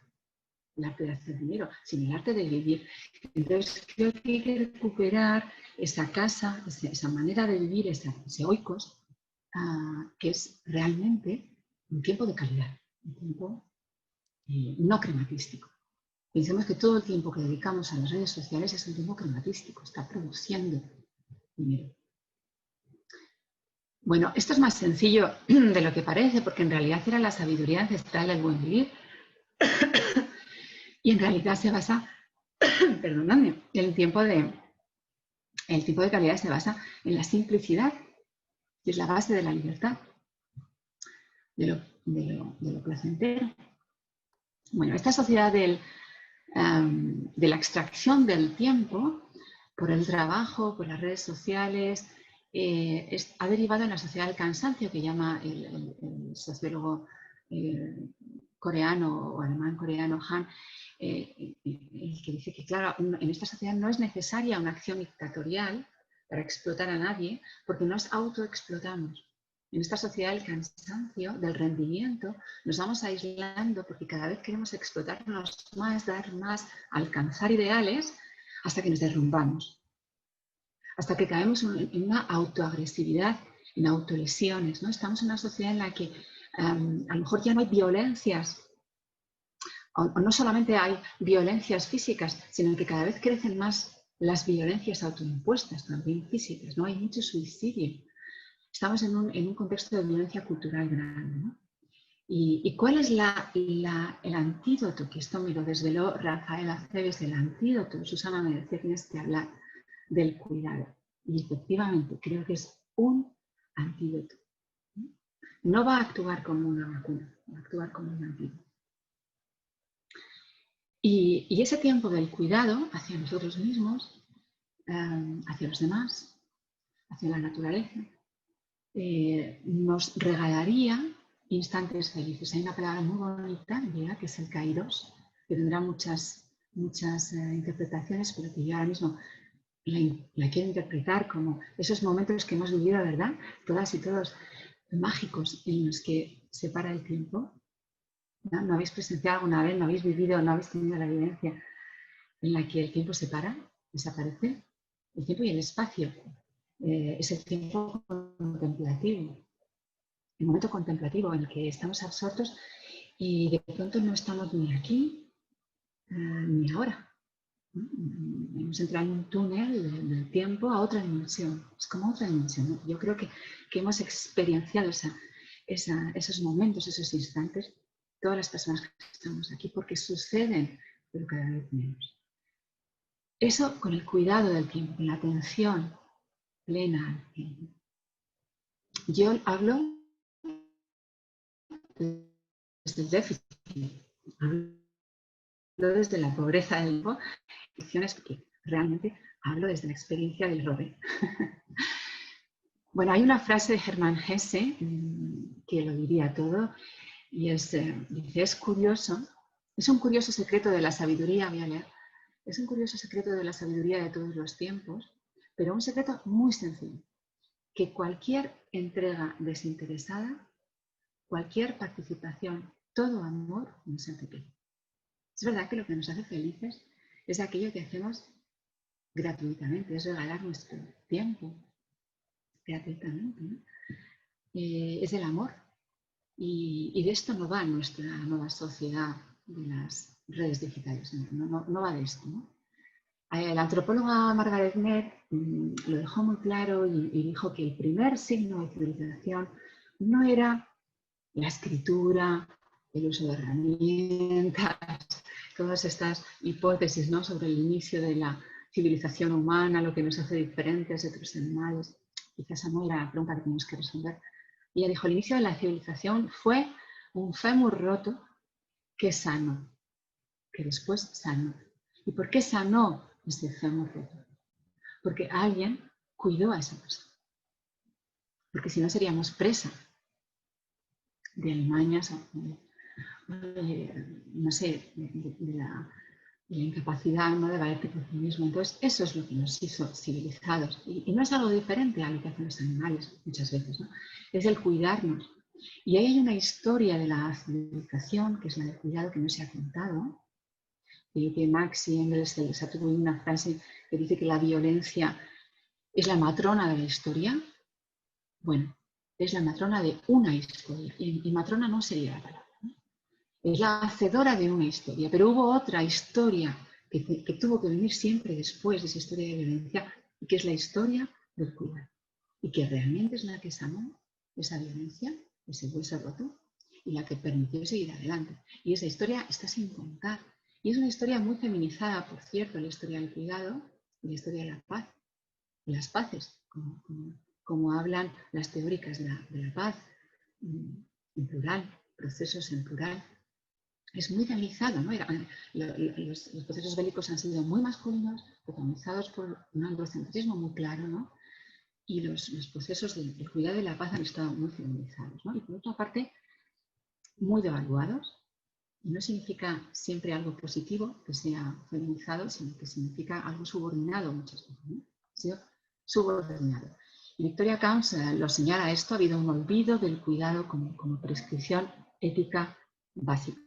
el arte de hacer dinero, sino el arte de vivir. Entonces, creo que hay que recuperar esa casa, esa manera de vivir, ese oikos, que es realmente un tiempo de calidad, un tiempo no crematístico. Pensemos que todo el tiempo que dedicamos a las redes sociales es un tiempo crematístico, está produciendo dinero. Bueno, esto es más sencillo de lo que parece, porque en realidad era la sabiduría ancestral del buen vivir. Y en realidad se basa, perdonadme, el tiempo de calidad se basa en la simplicidad, que es la base de la libertad, de lo placentero. Bueno, esta sociedad de la extracción del tiempo por el trabajo, por las redes sociales, ha derivado en la sociedad del cansancio, que llama el sociólogo coreano o alemán coreano Han, el que dice que, claro, en esta sociedad no es necesaria una acción dictatorial para explotar a nadie, porque nos autoexplotamos. En esta sociedad del cansancio, del rendimiento, nos vamos aislando porque cada vez queremos explotarnos más, dar más, alcanzar ideales, hasta que nos derrumbamos. Hasta que caemos en una autoagresividad, en autolesiones, ¿no? Estamos en una sociedad en la que a lo mejor ya no hay violencias, o no solamente hay violencias físicas, sino que cada vez crecen más las violencias autoimpuestas, también físicas, ¿no? Hay mucho suicidio. Estamos en un contexto de violencia cultural grande, ¿no? ¿Y cuál es el antídoto? Que esto me lo desveló Rafael Aceves, el antídoto. Susana me decía que tienes que hablar del cuidado. Y efectivamente, creo que es un antídoto. No va a actuar como una vacuna, va a actuar como un antídoto. Y ese tiempo del cuidado hacia nosotros mismos, hacia los demás, hacia la naturaleza, nos regalaría instantes felices. Hay una palabra muy bonita, que es el kairos, que tendrá muchas interpretaciones, pero que yo ahora mismo la quiero interpretar como esos momentos que hemos vivido, ¿verdad? Todas y todos mágicos en los que se para el tiempo. ¿No habéis presenciado alguna vez, no habéis vivido, no habéis tenido la vivencia en la que el tiempo se para, desaparece? El tiempo y el espacio. Es el tiempo contemplativo, el momento contemplativo en el que estamos absortos y de pronto no estamos ni aquí ni ahora. Hemos entrado en un túnel del tiempo a otra dimensión, es como otra dimensión, ¿no? Yo creo que hemos experienciado esos momentos, esos instantes, todas las personas que estamos aquí, porque suceden, pero cada vez menos. Eso con el cuidado del tiempo, con la atención plena al tiempo. Yo hablo desde el déficit, hablo desde la pobreza del tiempo, porque realmente hablo desde la experiencia del robe. Bueno, hay una frase de Hermann Hesse que lo diría todo, y dice, es curioso, es un curioso secreto de la sabiduría, voy a leer, es un curioso secreto de la sabiduría de todos los tiempos, pero un secreto muy sencillo, que cualquier entrega desinteresada, cualquier participación, todo amor nos enriquece. Es verdad que lo que nos hace felices es aquello que hacemos gratuitamente, es regalar nuestro tiempo gratuitamente, ¿no? Es el amor. Y de esto no va nuestra nueva sociedad de las redes digitales, no va de esto, ¿no? La antropóloga Margaret Mead lo dejó muy claro y dijo que el primer signo de civilización no era la escritura, el uso de herramientas, todas estas hipótesis, ¿no?, sobre el inicio de la civilización humana, lo que nos hace diferentes de otros animales. Quizás esa no era la pregunta que tenemos que resolver. Y ella dijo, el inicio de la civilización fue un fémur roto que sanó, que después sanó. ¿Y por qué sanó ese fémur roto? Porque alguien cuidó a esa persona. Porque si no seríamos presa de mañas, no sé, de la incapacidad, ¿no?, de valerte por ti mismo. Entonces, eso es lo que nos hizo civilizados. Y no es algo diferente a lo que hacen los animales muchas veces, ¿no? Es el cuidarnos. Y ahí hay una historia de la civilización, que es la del cuidado, que no se ha contado. Y que Marx y Engels les atribuyen una frase que dice que la violencia es la matrona de la historia. Bueno, es la matrona de una historia. Y matrona no sería la palabra. Es la hacedora de una historia, pero hubo otra historia que tuvo que venir siempre después de esa historia de violencia, y que es la historia del cuidado, y que realmente es la que sanó esa violencia, ese hueso roto, y la que permitió seguir adelante. Y esa historia está sin contar, y es una historia muy feminizada, por cierto, la historia del cuidado y la historia de la paz, de las paces, como hablan las teóricas de la paz, en plural, procesos en plural. Es muy feminizado, ¿no? Los procesos bélicos han sido muy masculinos, protagonizados por un androcentrismo muy claro, ¿no? Y los procesos del cuidado de la paz han estado muy feminizados, ¿no? Y por otra parte, muy devaluados. Y no significa siempre algo positivo que sea feminizado, sino que significa algo subordinado muchas veces, ¿no? Ha sido subordinado. Y Victoria Camps lo señala esto, ha habido un olvido del cuidado como prescripción ética básica.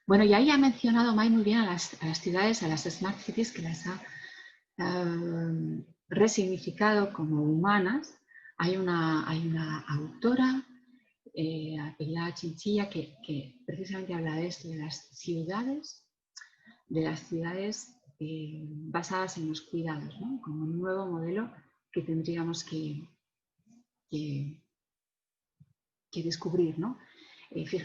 Bueno, y ahí ha mencionado May muy bien a las ciudades, a las smart cities, que las ha resignificado como humanas. Hay una autora, apellidada Chinchilla, que precisamente habla de esto, de las ciudades basadas en los cuidados, ¿no? Como un nuevo modelo que tendríamos que descubrir, ¿no?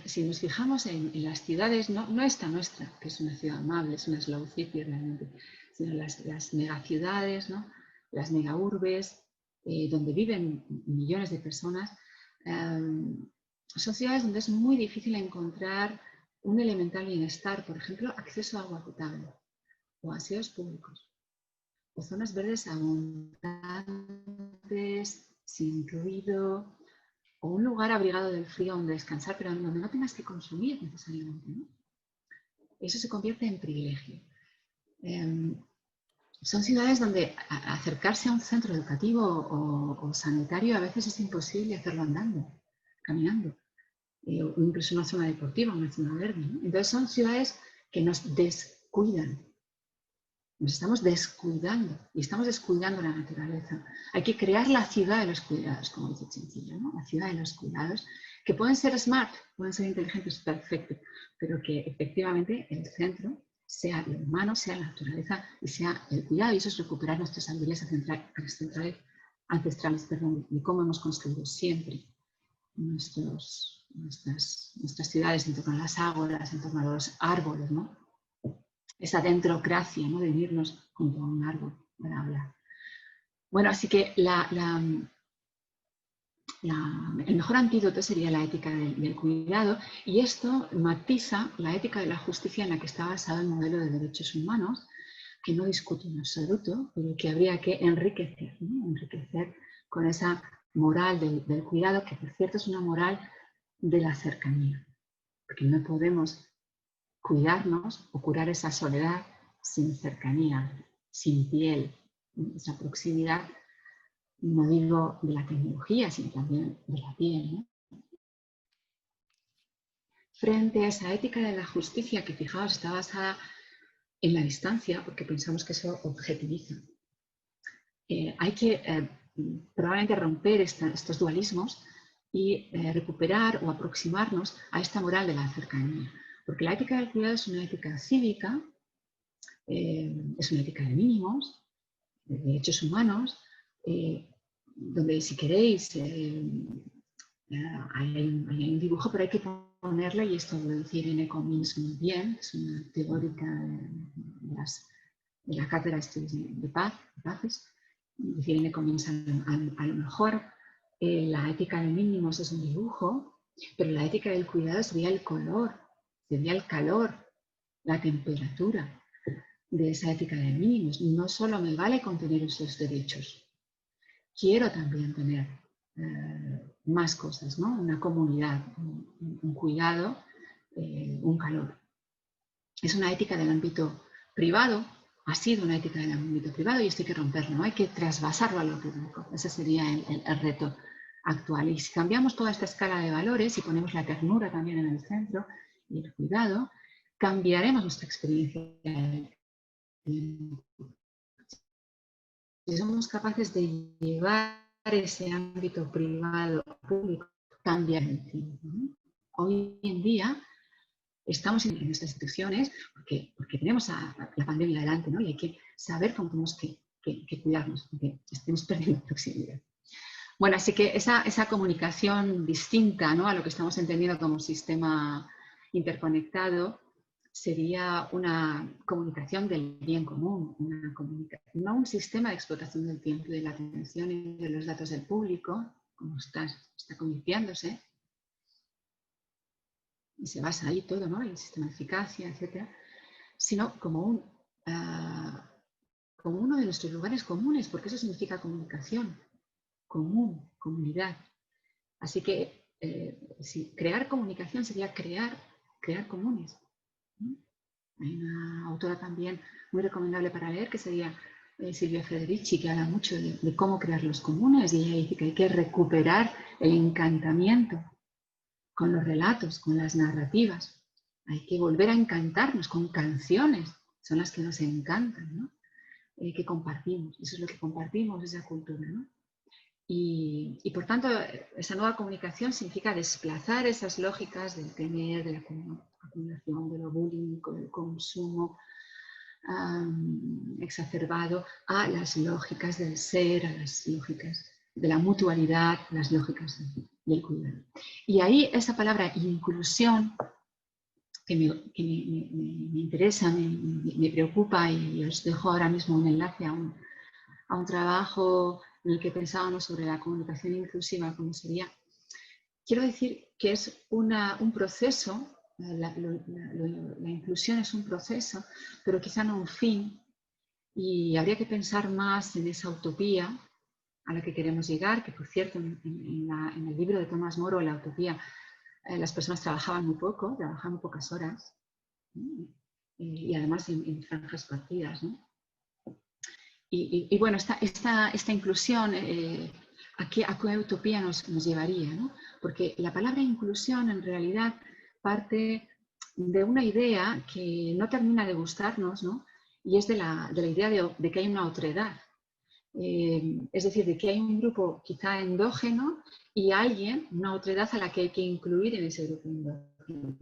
Si nos fijamos en las ciudades, no esta nuestra, que es una ciudad amable, es una slow city realmente, sino las megaciudades, ¿no?, las megaurbes, donde viven millones de personas, son ciudades donde es muy difícil encontrar un elemental bienestar, por ejemplo, acceso a agua potable, o aseos públicos, o zonas verdes abundantes, sin ruido, o un lugar abrigado del frío donde descansar, pero donde no tengas que consumir necesariamente, ¿no? Eso se convierte en privilegio. Son ciudades donde acercarse a un centro educativo o sanitario a veces es imposible hacerlo andando, caminando, o incluso una zona deportiva, una zona verde, ¿no? Entonces son ciudades que nos descuidan. Nos estamos descuidando y estamos descuidando la naturaleza. Hay que crear la ciudad de los cuidados, como dice Chinchilla, ¿no? La ciudad de los cuidados, que pueden ser smart, pueden ser inteligentes, perfecto, pero que efectivamente el centro sea lo humano, sea la naturaleza y sea el cuidado. Y eso es recuperar nuestras sabidurías ancestrales, de cómo hemos construido siempre nuestras ciudades en torno a las ágoras, en torno a los árboles, ¿no? Esa dendrocracia, ¿no?, de unirnos junto a un árbol para hablar. Bueno, así que el mejor antídoto sería la ética del cuidado, y esto matiza la ética de la justicia en la que está basado el modelo de derechos humanos, que no discuto en absoluto, pero que habría que enriquecer, ¿no? Enriquecer con esa moral del cuidado, que por cierto es una moral de la cercanía, porque no podemos cuidarnos o curar esa soledad sin cercanía, sin piel, esa proximidad, no digo de la tecnología, sino también de la piel, ¿no? Frente a esa ética de la justicia, que fijaos está basada en la distancia, porque pensamos que eso objetiviza. Hay que probablemente romper estos dualismos y recuperar o aproximarnos a esta moral de la cercanía. Porque la ética del cuidado es una ética cívica, es una ética de mínimos, de derechos humanos, donde, si queréis, hay un dibujo, pero hay que ponerlo, y esto lo dice Irene Cummins muy bien, es una teórica de la Cátedra de Estudios de Paces. Dice Irene Cummins, a lo mejor la ética de mínimos es un dibujo, pero la ética del cuidado sería el color, sería el calor, la temperatura de esa ética de mínimos. No solo me vale con tener esos derechos, quiero también tener más cosas, ¿no? Una comunidad, un cuidado, un calor. Es una ética del ámbito privado, ha sido una ética del ámbito privado, y esto hay que romperlo, ¿no? Hay que trasvasarlo a lo público. Ese sería el reto actual. Y si cambiamos toda esta escala de valores y ponemos la ternura también en el centro y el cuidado, cambiaremos nuestra experiencia. Si somos capaces de llevar ese ámbito privado público, cambiar el tiempo, ¿no? Hoy en día estamos en nuestras instituciones porque tenemos la pandemia delante, ¿no? Y hay que saber cómo tenemos que cuidarnos, porque estemos perdiendo proximidad. Bueno, así que esa comunicación distinta, ¿no?, a lo que estamos entendiendo como sistema interconectado sería una comunicación del bien común, no un sistema de explotación del tiempo y de la atención y de los datos del público, como está convirtiéndose, y se basa ahí todo, ¿no?, el sistema de eficacia, etcétera, sino como uno de nuestros lugares comunes, porque eso significa comunicación, común, comunidad. Así que crear comunicación sería crear comunes. Hay una autora también muy recomendable para leer, que sería Silvia Federici, que habla mucho de cómo crear los comunes, y ella dice que hay que recuperar el encantamiento con los relatos, con las narrativas. Hay que volver a encantarnos con canciones, son las que nos encantan, ¿no? Que compartimos, eso es lo que compartimos, esa cultura, ¿no? Y por tanto, esa nueva comunicación significa desplazar esas lógicas del tener, de la acumulación, de lo bulímico, del consumo exacerbado, a las lógicas del ser, a las lógicas de la mutualidad, las lógicas del cuidado. Y ahí esa palabra inclusión, que me interesa, me preocupa, y os dejo ahora mismo un enlace a un trabajo en el que pensábamos sobre la comunicación inclusiva, cómo sería. Quiero decir que es un proceso, la inclusión es un proceso, pero quizá no un fin, y habría que pensar más en esa utopía a la que queremos llegar, que por cierto en el libro de Tomás Moro, La utopía, las personas trabajaban muy poco, trabajaban muy pocas horas, y además en franjas partidas, ¿no? Y bueno, esta inclusión, ¿a qué utopía nos llevaría, ¿no? Porque la palabra inclusión en realidad parte de una idea que no termina de gustarnos, ¿no? Y es de la idea de que hay una otredad. Es decir, de que hay un grupo quizá endógeno y alguien, una otredad a la que hay que incluir en ese grupo endógeno.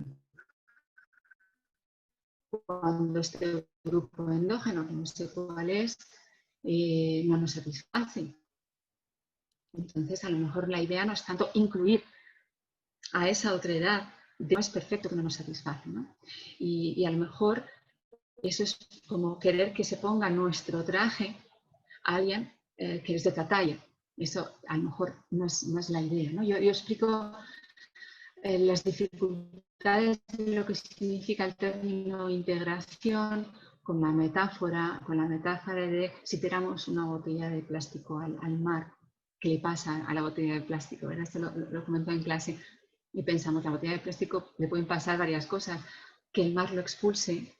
Cuando este grupo endógeno, que no sé cuál es, no nos satisface. Entonces, a lo mejor la idea no es tanto incluir a esa otredad, no es perfecto que no nos satisface, ¿no? Y a lo mejor eso es como querer que se ponga nuestro traje a alguien que es de otra talla. Eso a lo mejor no es la idea, ¿no? Yo explico las dificultades de lo que significa el término integración con la metáfora de si tiramos una botella de plástico al mar, ¿qué le pasa a la botella de plástico? ¿Verdad? Esto lo comentó en clase y pensamos, la botella de plástico le pueden pasar varias cosas, que el mar lo expulse,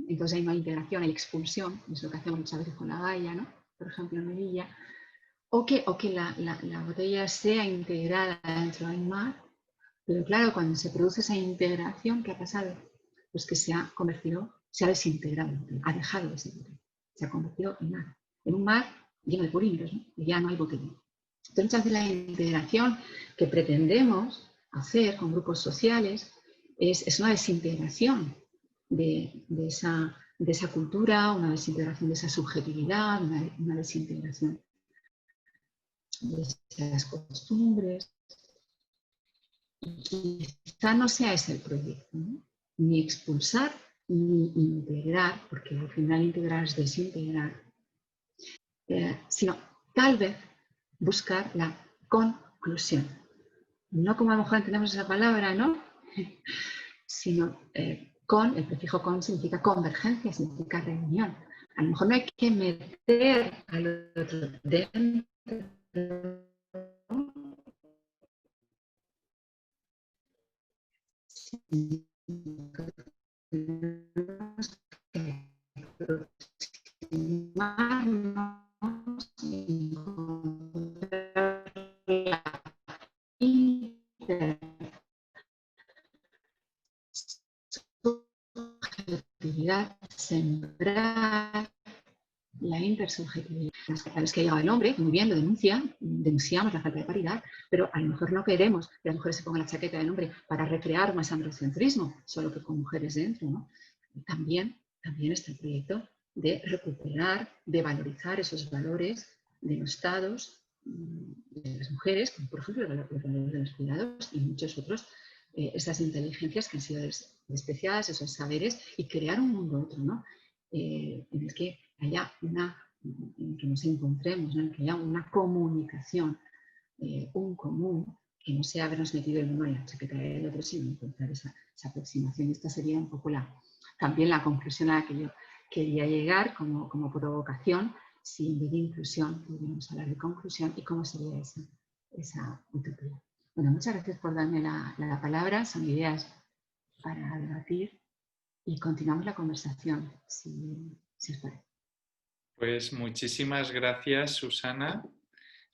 entonces ahí no hay integración, hay expulsión, es lo que hacemos muchas veces con la galla, ¿no? Por ejemplo, en Melilla, o que la botella sea integrada dentro del mar, pero claro, cuando se produce esa integración, ¿qué ha pasado? Pues que se ha desintegrado, ha dejado de ser botella, se ha convertido en un mar lleno de polímeros, ¿no? Y ya no hay botella. Entonces, muchas veces la integración que pretendemos hacer con grupos sociales es una desintegración de esa cultura, una desintegración de esa subjetividad, una desintegración de esas costumbres. Y quizá no sea ese el proyecto, ¿no? Ni expulsar ni integrar, porque al final integrar es desintegrar, sino tal vez buscar la conclusión. No como a lo mejor entendemos esa palabra, ¿no? Sino con, el prefijo con significa convergencia, significa reunión. A lo mejor no hay que meter al otro dentro, sembrar la intersubjetividad. A los que ha llegado el hombre, muy bien, lo denunciamos la falta de paridad, pero a lo mejor no queremos que las mujeres se pongan la chaqueta del hombre para recrear más androcentrismo, solo que con mujeres dentro, ¿no? También está el proyecto de recuperar, de valorizar esos valores denostados de las mujeres, como por ejemplo los valores de los cuidados y muchos otros, esas inteligencias que han sido despreciadas, esos saberes, y crear un mundo otro, ¿no? En el que haya en que nos encontremos, ¿no? En que haya una comunicación, un común, que no sea habernos metido el uno en la chaqueta del otro, sino encontrar esa aproximación. Y esta sería un poco también la conclusión a la que yo quería llegar como provocación, si en vez de inclusión pudiéramos hablar de conclusión y cómo sería esa utopía. Bueno, muchas gracias por darme la palabra, son ideas para debatir y continuamos la conversación, si os parece. Pues muchísimas gracias, Susana.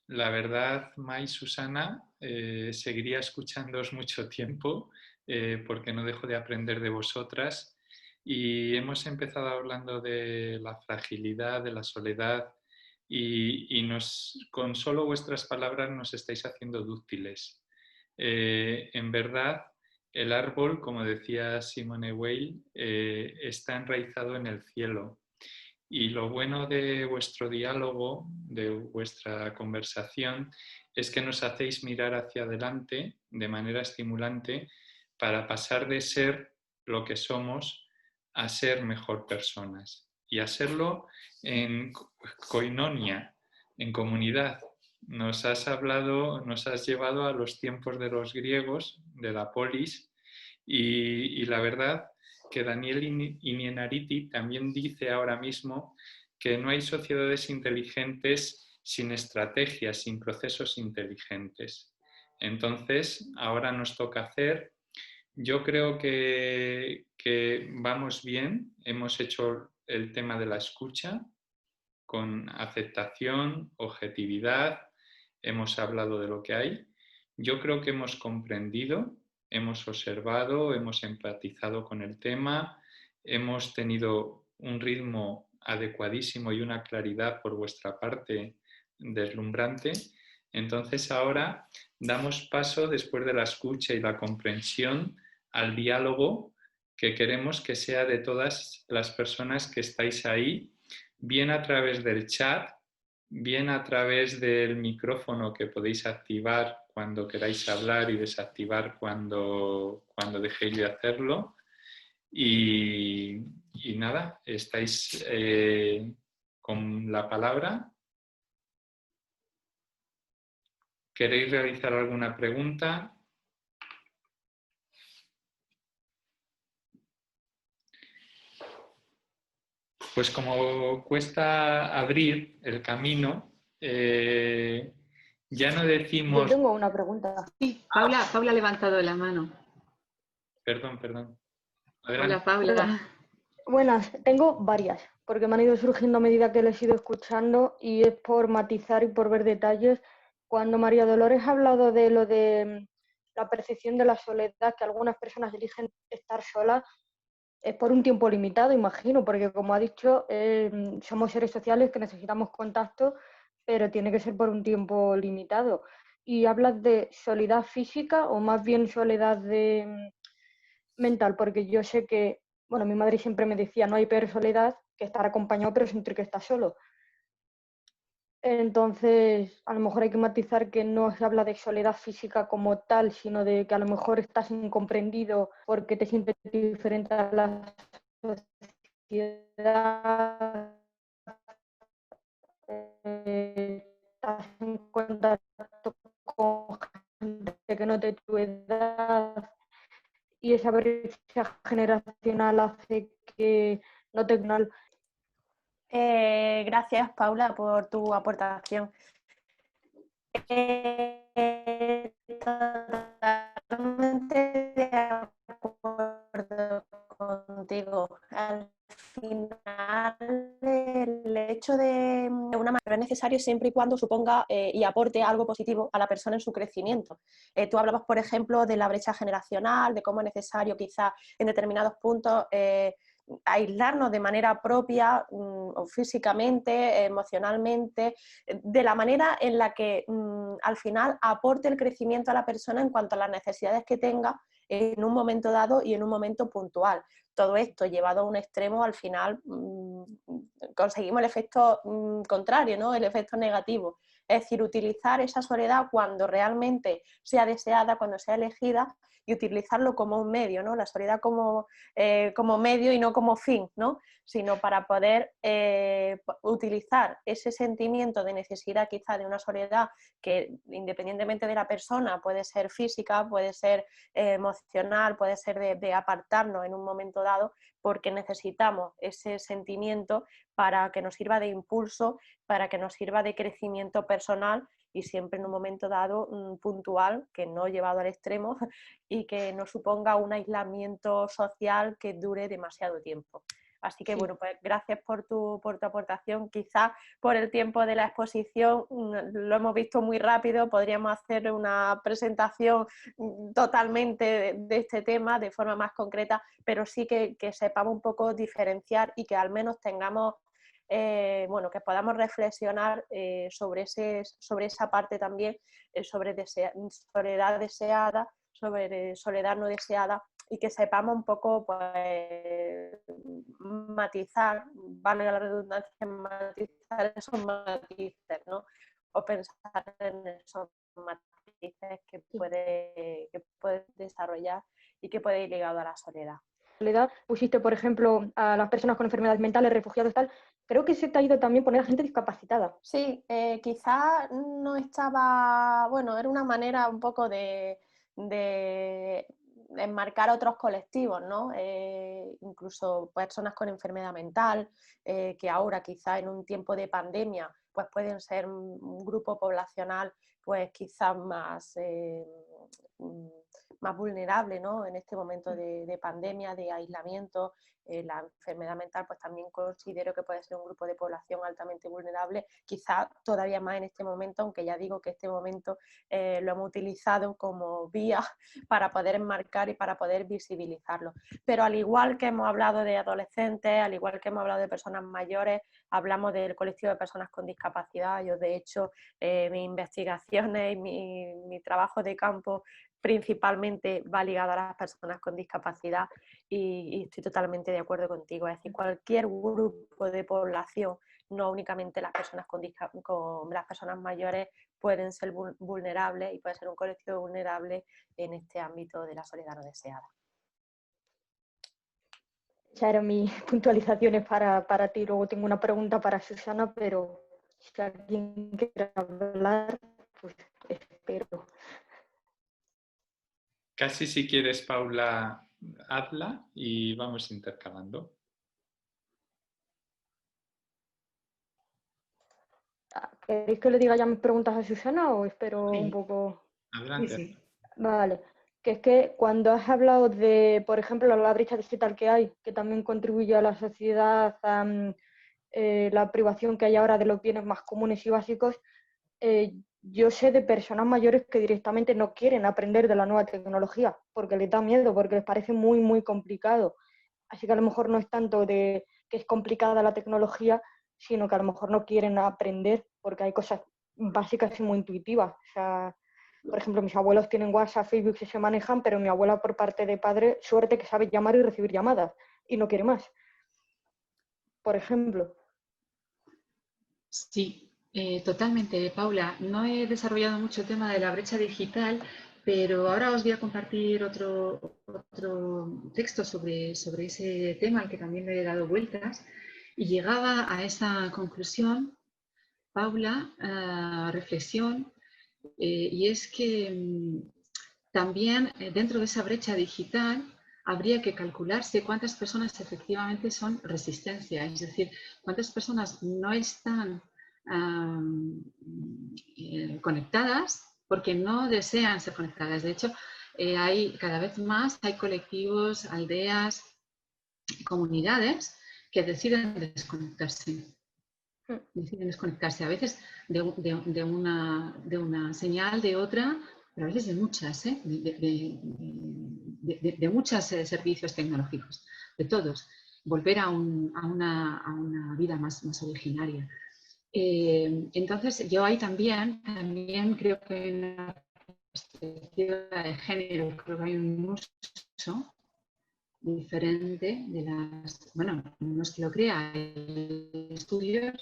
La verdad, May, Susana, seguiría escuchándoos mucho tiempo porque no dejo de aprender de vosotras. Y hemos empezado hablando de la fragilidad, de la soledad y con solo vuestras palabras nos estáis haciendo dúctiles. En verdad, el árbol, como decía Simone Weil, está enraizado en el cielo. Y lo bueno de vuestro diálogo, de vuestra conversación, es que nos hacéis mirar hacia adelante de manera estimulante para pasar de ser lo que somos a ser mejor personas. Y a serlo en koinonia, en comunidad. Nos has llevado a los tiempos de los griegos, de la polis, y la verdad que Daniel Innerarity también dice ahora mismo que no hay sociedades inteligentes sin estrategias, sin procesos inteligentes. Entonces, ahora nos toca hacer. Yo creo que vamos bien, hemos hecho el tema de la escucha con aceptación, objetividad, hemos hablado de lo que hay. Yo creo que hemos comprendido, hemos observado, hemos empatizado con el tema, hemos tenido un ritmo adecuadísimo y una claridad por vuestra parte deslumbrante. Entonces ahora damos paso, después de la escucha y la comprensión, al diálogo que queremos que sea de todas las personas que estáis ahí, bien a través del chat, bien a través del micrófono que podéis activar cuando queráis hablar y desactivar cuando dejéis de hacerlo. Y nada, estáis con la palabra. ¿Queréis realizar alguna pregunta? Pues como cuesta abrir el camino, ya no decimos... Yo tengo una pregunta. Sí, Paula ha levantado la mano. Perdón. Adelante. Hola, Paula. Buenas, tengo varias, porque me han ido surgiendo a medida que les he ido escuchando y es por matizar y por ver detalles. Cuando María Dolores ha hablado de lo de la percepción de la soledad, que algunas personas eligen estar solas, es por un tiempo limitado, imagino, porque como ha dicho, somos seres sociales que necesitamos contacto, pero tiene que ser por un tiempo limitado. Y hablas de soledad física o más bien soledad mental, porque yo sé que, bueno, mi madre siempre me decía, no hay peor soledad que estar acompañado pero sentir que estás solo. Entonces, a lo mejor hay que matizar que no se habla de soledad física como tal, sino de que a lo mejor estás incomprendido porque te sientes diferente a la sociedad, estás en contacto con gente que no te tu edad y esa brecha generacional hace que no te... Gracias, Paula, por tu aportación. Totalmente de acuerdo contigo. Al final, el hecho de una manera es necesario siempre y cuando suponga y aporte algo positivo a la persona en su crecimiento. Tú hablabas, por ejemplo, de la brecha generacional, de cómo es necesario quizá en determinados puntos aislarnos de manera propia, o físicamente, emocionalmente, de la manera en la que al final aporte el crecimiento a la persona en cuanto a las necesidades que tenga en un momento dado y en un momento puntual. Todo esto llevado a un extremo, al final conseguimos el efecto contrario, ¿no? El efecto negativo. Es decir, utilizar esa soledad cuando realmente sea deseada, cuando sea elegida, y utilizarlo como un medio, ¿no? La soledad como medio y no como fin, ¿no? Sino para poder utilizar ese sentimiento de necesidad quizá de una soledad que independientemente de la persona puede ser física, puede ser emocional, puede ser de apartarnos en un momento dado, porque necesitamos ese sentimiento para que nos sirva de impulso, para que nos sirva de crecimiento personal y siempre en un momento dado puntual, que no llevado al extremo y que no suponga un aislamiento social que dure demasiado tiempo. Así que, bueno, pues gracias por tu aportación. Quizás por el tiempo de la exposición lo hemos visto muy rápido, podríamos hacer una presentación totalmente de este tema de forma más concreta, pero sí que sepamos un poco diferenciar y que al menos tengamos bueno, que podamos reflexionar sobre esa parte también, sobre soledad deseada, sobre soledad no deseada, y que sepamos un poco pues, matizar, vale la redundancia, matizar esos matices, ¿no? O pensar en esos matices que puede desarrollar y que puede ir ligado a la soledad. Pusiste, por ejemplo, a las personas con enfermedades mentales, refugiados, tal. Creo que se te ha ido también poner a gente discapacitada. Sí, quizás no estaba, bueno, era una manera un poco de enmarcar a otros colectivos, ¿no? Incluso personas con enfermedad mental, que ahora quizás en un tiempo de pandemia pues pueden ser un grupo poblacional pues quizás más vulnerable, ¿no? En este momento de pandemia, de aislamiento. La enfermedad mental pues también considero que puede ser un grupo de población altamente vulnerable, quizá todavía más en este momento, aunque ya digo que este momento lo hemos utilizado como vía para poder enmarcar y para poder visibilizarlo. Pero al igual que hemos hablado de adolescentes, al igual que hemos hablado de personas mayores, hablamos del colectivo de personas con discapacidad. Yo, de hecho, mis investigaciones y mi trabajo de campo principalmente va ligado a las personas con discapacidad y estoy totalmente de acuerdo contigo. Es decir, cualquier grupo de población, no únicamente las personas con las personas mayores, pueden ser vulnerables y puede ser un colectivo vulnerable en este ámbito de la soledad no deseada. Esas eran mis puntualizaciones para ti. Luego tengo una pregunta para Susana, pero si alguien quiere hablar, pues espero. Casi si quieres, Paula, hazla y vamos intercalando. ¿Queréis que le diga ya mis preguntas a Susana o espero un poco? Adelante. Sí. Vale. Que es que cuando has hablado de, por ejemplo, la brecha digital que hay, que también contribuye a la sociedad, a la privación que hay ahora de los bienes más comunes y básicos, yo sé de personas mayores que directamente no quieren aprender de la nueva tecnología porque les da miedo, porque les parece muy, muy complicado. Así que a lo mejor no es tanto de que es complicada la tecnología, sino que a lo mejor no quieren aprender porque hay cosas básicas y muy intuitivas. O sea, por ejemplo, mis abuelos tienen WhatsApp, Facebook y se manejan, pero mi abuela por parte de padre, suerte que sabe llamar y recibir llamadas y no quiere más. Por ejemplo. Sí, Totalmente, Paula. No he desarrollado mucho el tema de la brecha digital, pero ahora os voy a compartir otro texto sobre ese tema al que también le he dado vueltas. Y llegaba a esa conclusión, Paula, reflexión, y es que también dentro de esa brecha digital habría que calcularse cuántas personas efectivamente son resistencia, es decir, cuántas personas no están conectadas porque no desean ser conectadas. De hecho, cada vez más hay colectivos, aldeas, comunidades que deciden desconectarse. Deciden desconectarse a veces de una señal, de otra, pero a veces de muchas, de muchos servicios tecnológicos, de todos. Volver a una vida más originaria. Entonces, yo ahí también creo que en una perspectiva de género, creo que hay un uso diferente de las... Bueno, no es que lo crea, hay estudios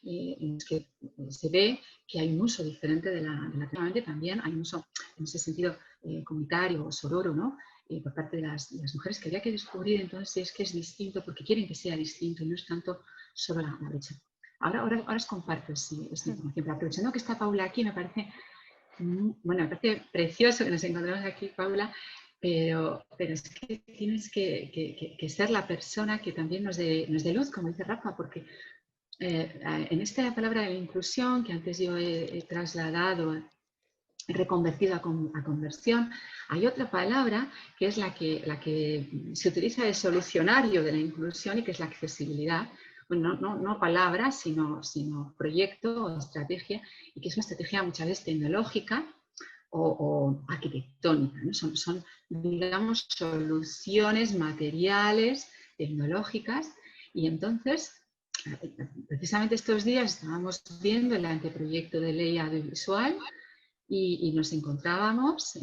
en los que se ve que hay un uso diferente de la tecnología. También hay un uso, en ese sentido, comunitario o sororo, ¿no? Por parte de las mujeres, que habría que descubrir entonces si es que es distinto, porque quieren que sea distinto y no es tanto solo la brecha. Ahora os comparto esta información, pero aprovechando que está Paula aquí, me parece precioso que nos encontremos aquí, Paula, pero es que tienes que ser la persona que también nos dé luz, como dice Rafa, porque en esta palabra de la inclusión, que antes yo he trasladado, he reconvertido a conversión, hay otra palabra que es la que se utiliza de solucionario de la inclusión y que es la accesibilidad. Bueno, no palabra, sino proyecto o estrategia, y que es una estrategia muchas veces tecnológica o arquitectónica, ¿no? Son, digamos, soluciones materiales, tecnológicas, y entonces, precisamente estos días estábamos viendo el anteproyecto de ley audiovisual y nos encontrábamos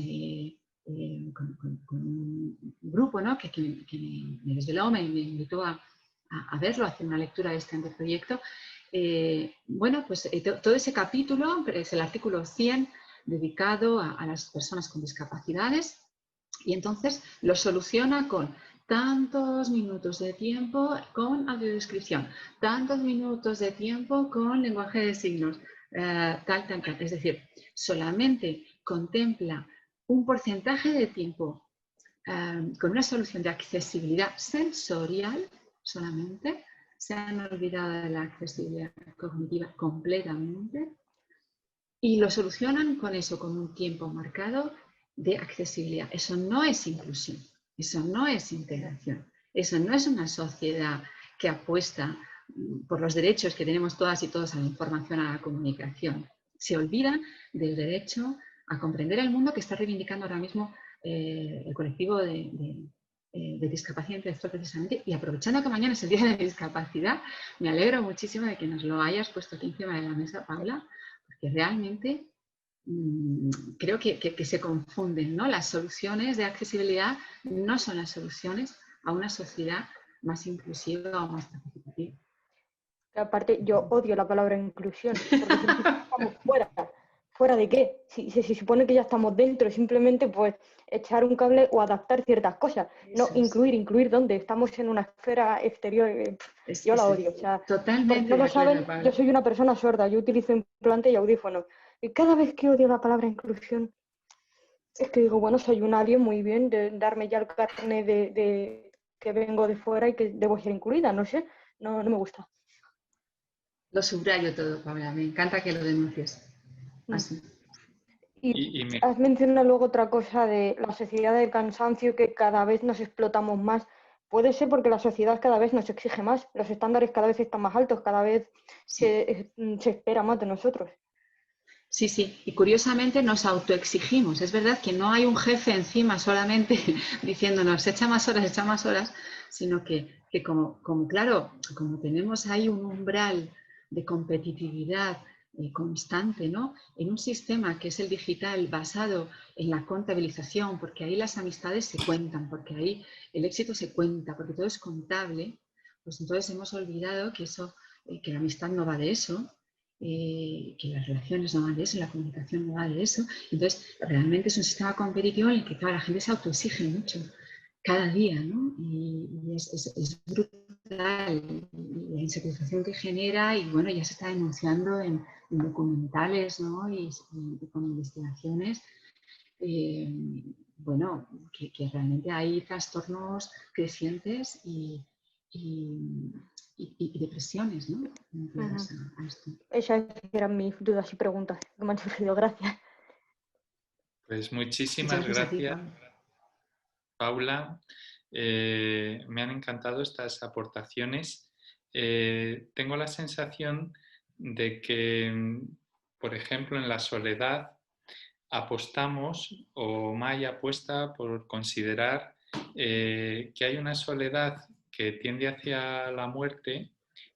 con un grupo, ¿no? que me desveló, me invitó a verlo, a hacer una lectura de este anteproyecto. Todo ese capítulo es el artículo 100 dedicado a las personas con discapacidades, y entonces lo soluciona con tantos minutos de tiempo con audiodescripción, tantos minutos de tiempo con lenguaje de signos, tal. Es decir, solamente contempla un porcentaje de tiempo con una solución de accesibilidad sensorial solamente. Se han olvidado de la accesibilidad cognitiva completamente y lo solucionan con eso, con un tiempo marcado de accesibilidad. Eso no es inclusión, eso no es integración, eso no es una sociedad que apuesta por los derechos que tenemos todas y todos a la información, a la comunicación. Se olvida del derecho a comprender el mundo que está reivindicando ahora mismo el colectivo de discapacidad intelectual, precisamente. Y aprovechando que mañana es el Día de la Discapacidad, me alegro muchísimo de que nos lo hayas puesto aquí encima de la mesa, Paula, porque realmente creo que se confunden, ¿no? Las soluciones de accesibilidad no son las soluciones a una sociedad más inclusiva o más participativa. Aparte, yo odio la palabra inclusión, porque estamos ¿Fuera de qué? Si se supone que ya estamos dentro, simplemente pues echar un cable o adaptar ciertas cosas. No incluir ¿dónde? Estamos en una esfera exterior. Yo la odio. O sea, totalmente. No lo saben, yo soy una persona sorda, yo utilizo implante y audífonos. Y cada vez que odio la palabra inclusión, es que digo, bueno, soy un alien, muy bien, de darme ya el carnet de que vengo de fuera y que debo ser incluida, no sé, no me gusta. Lo subrayo todo, Paula, me encanta que lo denuncies. Así. Y has mencionado luego otra cosa de la sociedad del cansancio, que cada vez nos explotamos más. Puede ser porque la sociedad cada vez nos exige más, los estándares cada vez están más altos, cada vez se espera más de nosotros. Sí, sí, y curiosamente nos autoexigimos. Es verdad que no hay un jefe encima solamente diciéndonos echa más horas, sino que claro, como tenemos ahí un umbral de competitividad constante, ¿no? En un sistema que es el digital basado en la contabilización, porque ahí las amistades se cuentan, porque ahí el éxito se cuenta, porque todo es contable, pues entonces hemos olvidado que la amistad no va de eso. que las relaciones no van de eso, la comunicación no va de eso. Entonces, realmente es un sistema competitivo en el que la gente se autoexige mucho cada día, ¿no? Y es brutal la insatisfacción que genera, y bueno, ya se está denunciando en documentales, ¿no? y con investigaciones, bueno, que realmente hay trastornos crecientes y depresiones, ¿no? Vinculadas a esto. Esas eran mis dudas y preguntas que me han surgido. Gracias. Pues muchísimas Muchas gracias a ti, gracias, Paula. Me han encantado estas aportaciones. Tengo la sensación de que, por ejemplo, en la soledad apostamos, o May apuesta por considerar que hay una soledad que tiende hacia la muerte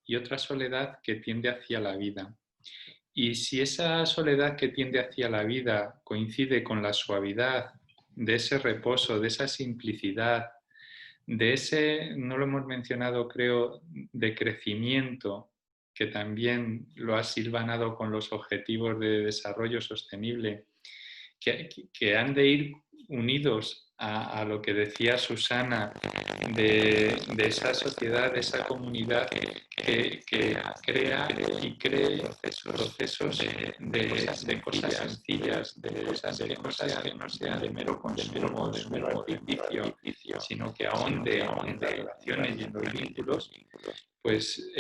y otra soledad que tiende hacia la vida. Y si esa soledad que tiende hacia la vida coincide con la suavidad de ese reposo, de esa simplicidad, de ese, no lo hemos mencionado creo, de crecimiento, que también lo ha silvanado con los objetivos de desarrollo sostenible, que han de ir unidos a lo que decía Susana, de esa sociedad, de esa comunidad que crea y cree procesos de cosas sencillas, de cosas que no sean de mero consumo, de mero artificio, sino que ahonde en las relaciones y en los vínculos, pues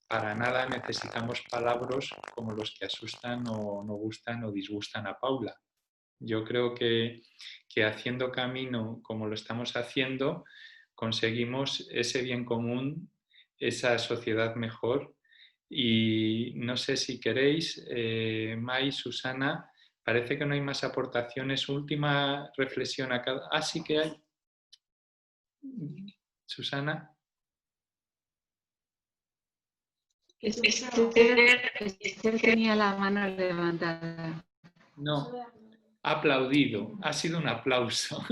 para nada necesitamos palabras como los que asustan o no gustan o disgustan a Paula. Yo creo que haciendo camino como lo estamos haciendo, conseguimos ese bien común, esa sociedad mejor. Y no sé si queréis, May, Susana, parece que no hay más aportaciones. Última reflexión a cada... Ah, sí que hay. Susana. Esther tenía la mano levantada. No, ha aplaudido, ha sido un aplauso.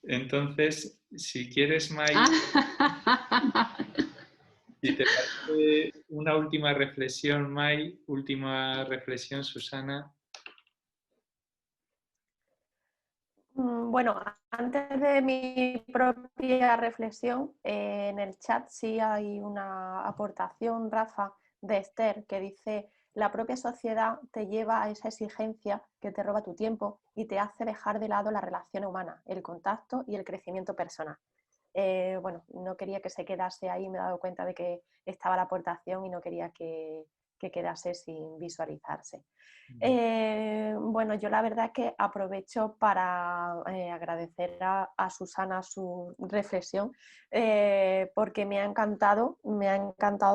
Entonces, si quieres, May, si te parece una última reflexión, May, última reflexión, Susana. Bueno, antes de mi propia reflexión, en el chat sí hay una aportación, Rafa, de Esther, que dice: la propia sociedad te lleva a esa exigencia que te roba tu tiempo y te hace dejar de lado la relación humana, el contacto y el crecimiento personal. Bueno, no quería que se quedase ahí, me he dado cuenta de que estaba la aportación y no quería que quedase sin visualizarse. Bueno, yo la verdad es que aprovecho para agradecer a Susana su reflexión, porque me ha encantado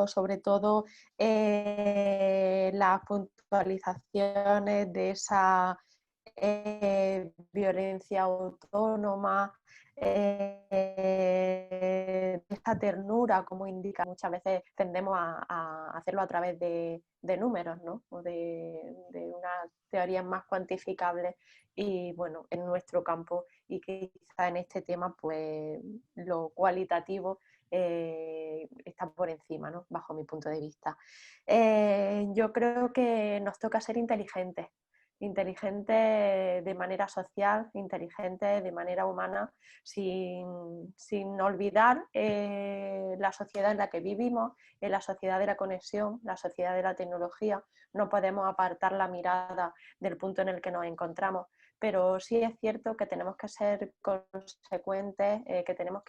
sobre todo las puntualizaciones de esa violencia autónoma, esta ternura, como indica. Muchas veces tendemos a hacerlo a través de números, ¿no? O de unas teorías más cuantificables, y bueno, en nuestro campo, y quizá en este tema, pues lo cualitativo está por encima, ¿no? Bajo mi punto de vista. Yo creo que nos toca ser inteligentes de manera social, inteligentes de manera humana, sin olvidar la sociedad en la que vivimos, en la sociedad de la conexión, la sociedad de la tecnología. No podemos apartar la mirada del punto en el que nos encontramos, pero sí es cierto que tenemos que ser consecuentes, que tenemos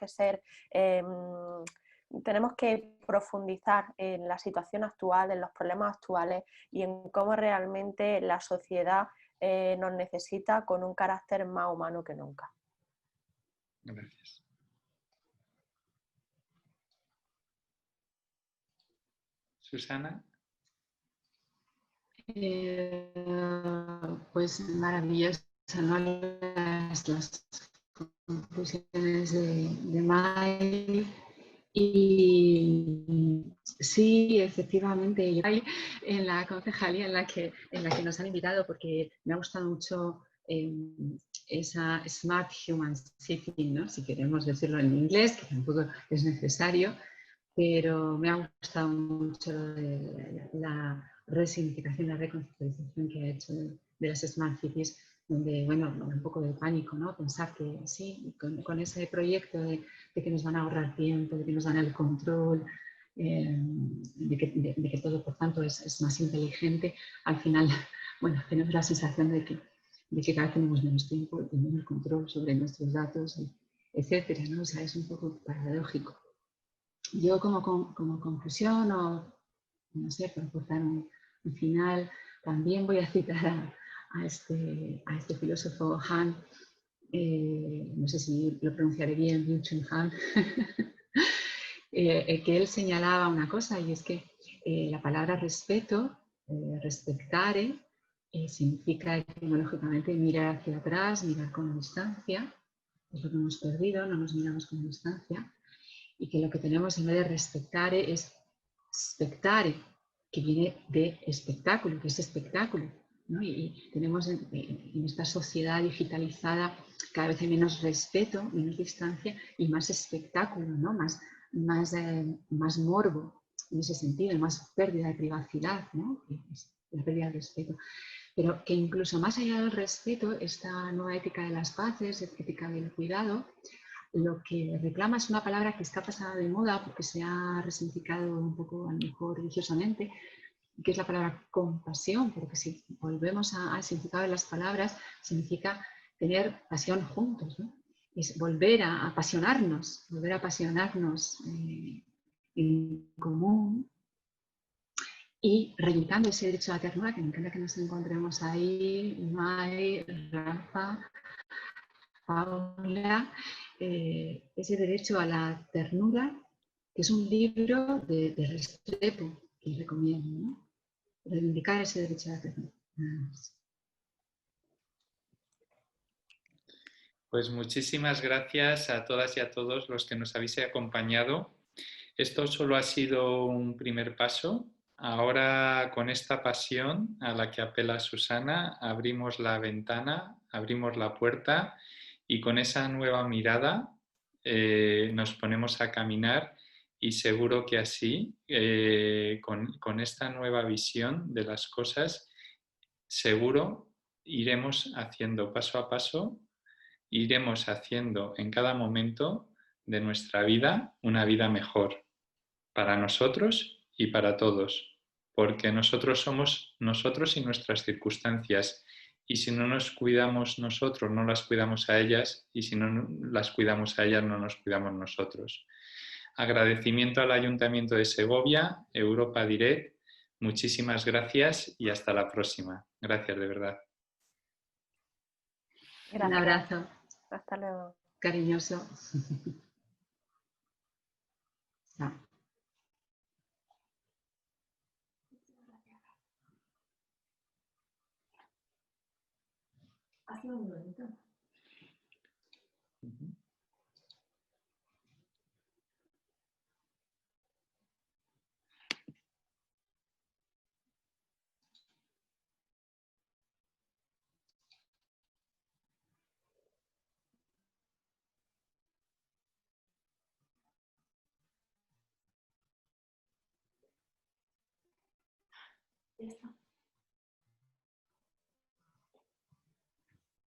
que profundizar en la situación actual, en los problemas actuales y en cómo realmente la sociedad nos necesita, con un carácter más humano que nunca. Gracias. Susana. Pues maravillosa, ¿no? Las conclusiones de May. Y sí, efectivamente, yo estoy en la concejalía en la que nos han invitado, porque me ha gustado mucho esa Smart Human City, ¿no? Si queremos decirlo en inglés, que tampoco es necesario, pero me ha gustado mucho la resignificación, la reconceptualización que ha hecho de las Smart Cities, donde, bueno, un poco de pánico, ¿no? Pensar que sí, con ese proyecto de que nos van a ahorrar tiempo, de que nos dan el control, de que todo, por tanto, es más inteligente, al final, bueno, tenemos la sensación de que cada vez tenemos menos tiempo, tenemos el control sobre nuestros datos, etcétera, ¿no? O sea, es un poco paradójico. Yo como conclusión, o no sé, para aportar un final, también voy a citar a este filósofo Han, no sé si lo pronunciaré bien, Byung-Chul Han, que él señalaba una cosa, y es que la palabra respeto, respectare, significa etimológicamente mirar hacia atrás, mirar con distancia, es lo que hemos perdido, no nos miramos con distancia, y que lo que tenemos en vez de respectare es spectare, que viene de espectáculo, que es espectáculo, ¿no? Y tenemos en esta sociedad digitalizada cada vez hay menos respeto, menos distancia y más espectáculo, ¿no? Más morbo en ese sentido, más pérdida de privacidad, ¿no? La pérdida de respeto. Pero que incluso más allá del respeto, esta nueva ética de las paces, ética del cuidado, lo que reclama es una palabra que está pasada de moda porque se ha resignificado un poco, a lo mejor religiosamente, que es la palabra compasión, porque si volvemos al significado de las palabras, significa tener pasión juntos, ¿no? Es volver a apasionarnos en común, y reivindicando ese derecho a la ternura, que me encanta que nos encontremos ahí, Mai, Rafa, Paula, ese derecho a la ternura, que es un libro de Restrepo, que recomiendo, ¿no? Reivindicar ese derecho a la ternura. Pues muchísimas gracias a todas y a todos los que nos habéis acompañado. Esto solo ha sido un primer paso. Ahora, con esta pasión a la que apela Susana, abrimos la ventana, abrimos la puerta y con esa nueva mirada nos ponemos a caminar, y seguro que así, con esta nueva visión de las cosas, seguro iremos haciendo paso a paso, iremos haciendo en cada momento de nuestra vida una vida mejor para nosotros y para todos, porque nosotros somos nosotros y nuestras circunstancias, y si no nos cuidamos nosotros, no las cuidamos a ellas, y si no las cuidamos a ellas, no nos cuidamos nosotros. Agradecimiento al Ayuntamiento de Segovia, Europa Direct, muchísimas gracias y hasta la próxima. Gracias, de verdad. Gracias. Un abrazo. Hasta luego. Cariñoso. Chao. Ha sido muy bonito. Ya está.